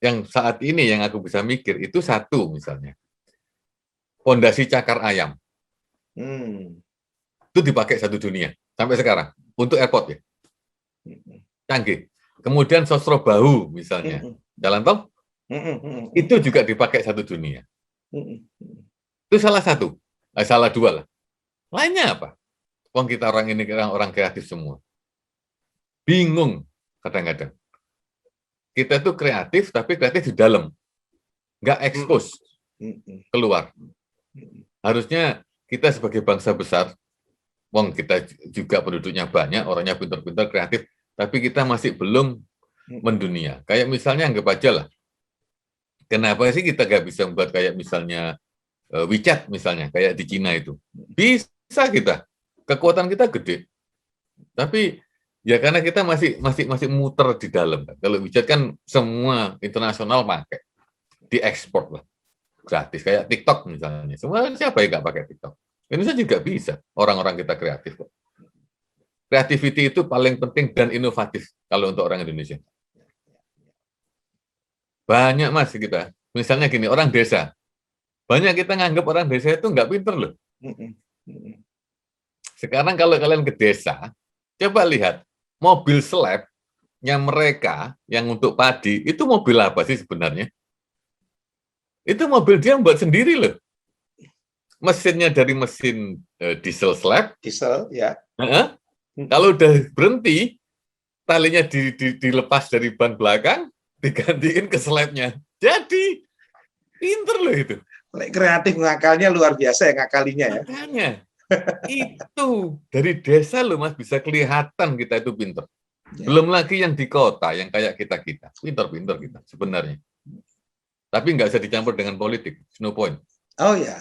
Yang saat ini yang aku bisa mikir itu satu misalnya. Fondasi cakar ayam. Itu dipakai satu dunia sampai sekarang untuk airport ya, canggih. Kemudian sosro bahu misalnya, jalan tol, itu juga dipakai satu dunia. Itu salah satu, salah dua lah. Lainnya apa? Wong kita orang ini orang kreatif semua. Bingung kadang-kadang. Kita tuh kreatif tapi kreatif di dalam, nggak ekspos keluar. Harusnya kita sebagai bangsa besar. Wong kita juga penduduknya banyak, orangnya pintar-pintar, kreatif, tapi kita masih belum mendunia. Kayak misalnya anggap aja lah, kenapa sih kita nggak bisa membuat kayak misalnya WeChat misalnya, kayak di Cina itu. Bisa kita, kekuatan kita gede. Tapi ya karena kita masih muter di dalam. Kalau WeChat kan semua internasional pakai, diekspor lah, gratis. Kayak TikTok misalnya, semua siapa yang nggak pakai TikTok? Indonesia juga bisa, orang-orang kita kreatif kok. Creativity itu paling penting dan inovatif kalau untuk orang Indonesia. Banyak Mas kita, misalnya gini, orang desa. Banyak kita nganggap orang desa itu nggak pinter loh. Sekarang kalau kalian ke desa, coba lihat, mobil slabnya mereka yang untuk padi, itu mobil apa sih sebenarnya? Itu mobil dia buat sendiri loh. Mesinnya dari mesin diesel slab. Diesel, ya. Kalau udah berhenti, talinya dilepas dari ban belakang, digantiin ke slabnya. Jadi, pinter loh itu. Kreatif ngakalnya luar biasa ya ngakalinya ya. Makanya, itu dari desa loh Mas, bisa kelihatan kita itu pinter. Ya. Belum lagi yang di kota, yang kayak kita-kita. Pinter-pinter kita sebenarnya. Tapi nggak usah dicampur dengan politik, no point. Oh ya.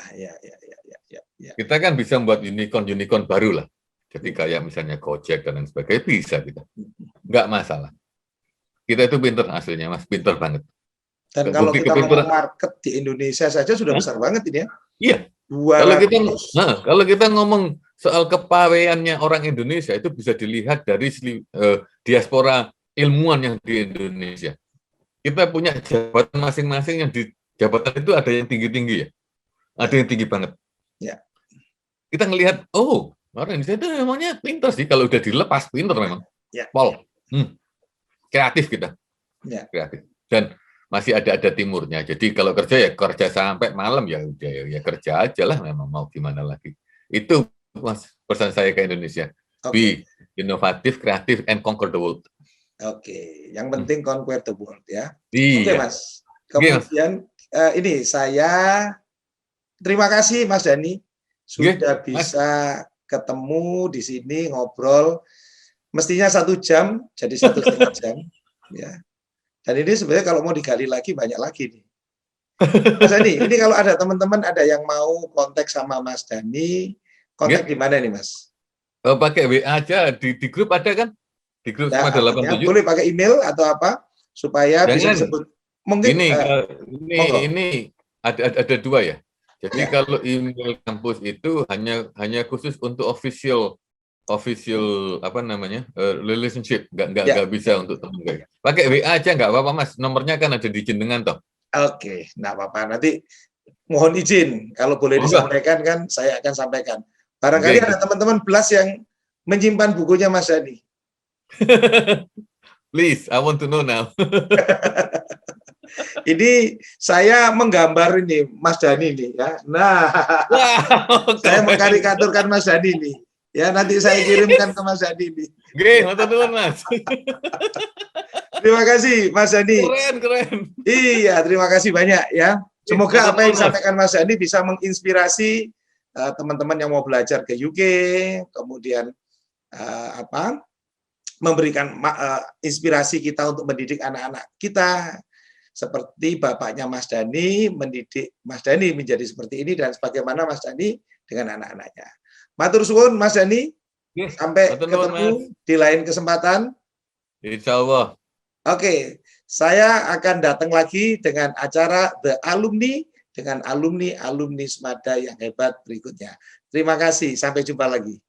Kita kan bisa membuat unicorn baru lah. Jadi kayak misalnya Gojek dan lain sebagainya bisa kita. Nggak masalah. Kita itu pinter aslinya Mas, pinter banget. Dan kalau kita ngomong market di Indonesia saja sudah besar banget ini ya. Iya. Kalau kita ngomong soal kepaweannya orang Indonesia itu bisa dilihat dari diaspora ilmuwan yang di Indonesia. Kita punya jabatan masing-masing yang di jabatan itu ada yang tinggi-tinggi ya. Ada yang tinggi banget. Ya. Kita ngelihat, oh, orang Indonesia itu memangnya pintar sih. Kalau udah dilepas, pintar memang. Ya. Pol. Kreatif kita. Ya. Kreatif. Dan masih ada timurnya. Jadi kalau kerja ya kerja sampai malam ya udah ya kerja aja lah. Memang mau gimana lagi. Itu Mas pesan saya ke Indonesia. Be inovatif, kreatif, and conquer the world. Oke. Yang penting conquer the world ya. Iya. Oke Mas. Kemudian ini saya terima kasih Mas Dhani sudah bisa ketemu di sini ngobrol. Mestinya 1 jam jadi 1,5 jam. Ya. Dan ini sebenarnya kalau mau digali lagi banyak lagi nih. Mas Dani, ini kalau ada teman-teman ada yang mau kontak sama Mas Dani, kontak di mana nih Mas? Pakai WA aja, di grup ada kan? Di grup Ya, Semada artinya 87. boleh pakai email atau apa supaya bisa Jangan, disebut. Mungkin monggo. ini ada dua ya. Jadi Ya, kalau email kampus itu hanya khusus untuk official apa namanya relationship, ya. nggak bisa untuk teman guys. Pakai WA aja nggak apa-apa Mas. Nomornya kan ada di jenengan toh. Oke, enggak apa-apa. Nanti mohon izin kalau boleh Oh enggak. disampaikan kan saya akan sampaikan. Oke, Barangkali ada teman-teman belas yang menyimpan bukunya Mas Dani. please, I want to know now. Ini saya menggambar ini Mas Dani nih ya. Nah, Wow, saya keren. mengkarikaturkan Mas Dani nih. Ya, nanti saya kirimkan ke Mas Dani nih. Oke, matur nuwun Mas. Terima kasih Mas Dani. Keren. Iya, terima kasih banyak ya. Semoga Matur apa yang nuwun, Mas. disampaikan Mas Dani bisa menginspirasi teman-teman yang mau belajar ke UK, kemudian memberikan inspirasi kita untuk mendidik anak-anak kita, seperti bapaknya Mas Dani mendidik Mas Dani menjadi seperti ini, dan sebagaimana Mas Dani dengan anak-anaknya. Matur suwun Mas Dani, sampai Matur nuwun, ketemu Mas. di lain kesempatan. Insya Allah. Oke, saya akan datang lagi dengan acara The Alumni, dengan alumni-alumni Semada yang hebat berikutnya. Terima kasih, sampai jumpa lagi.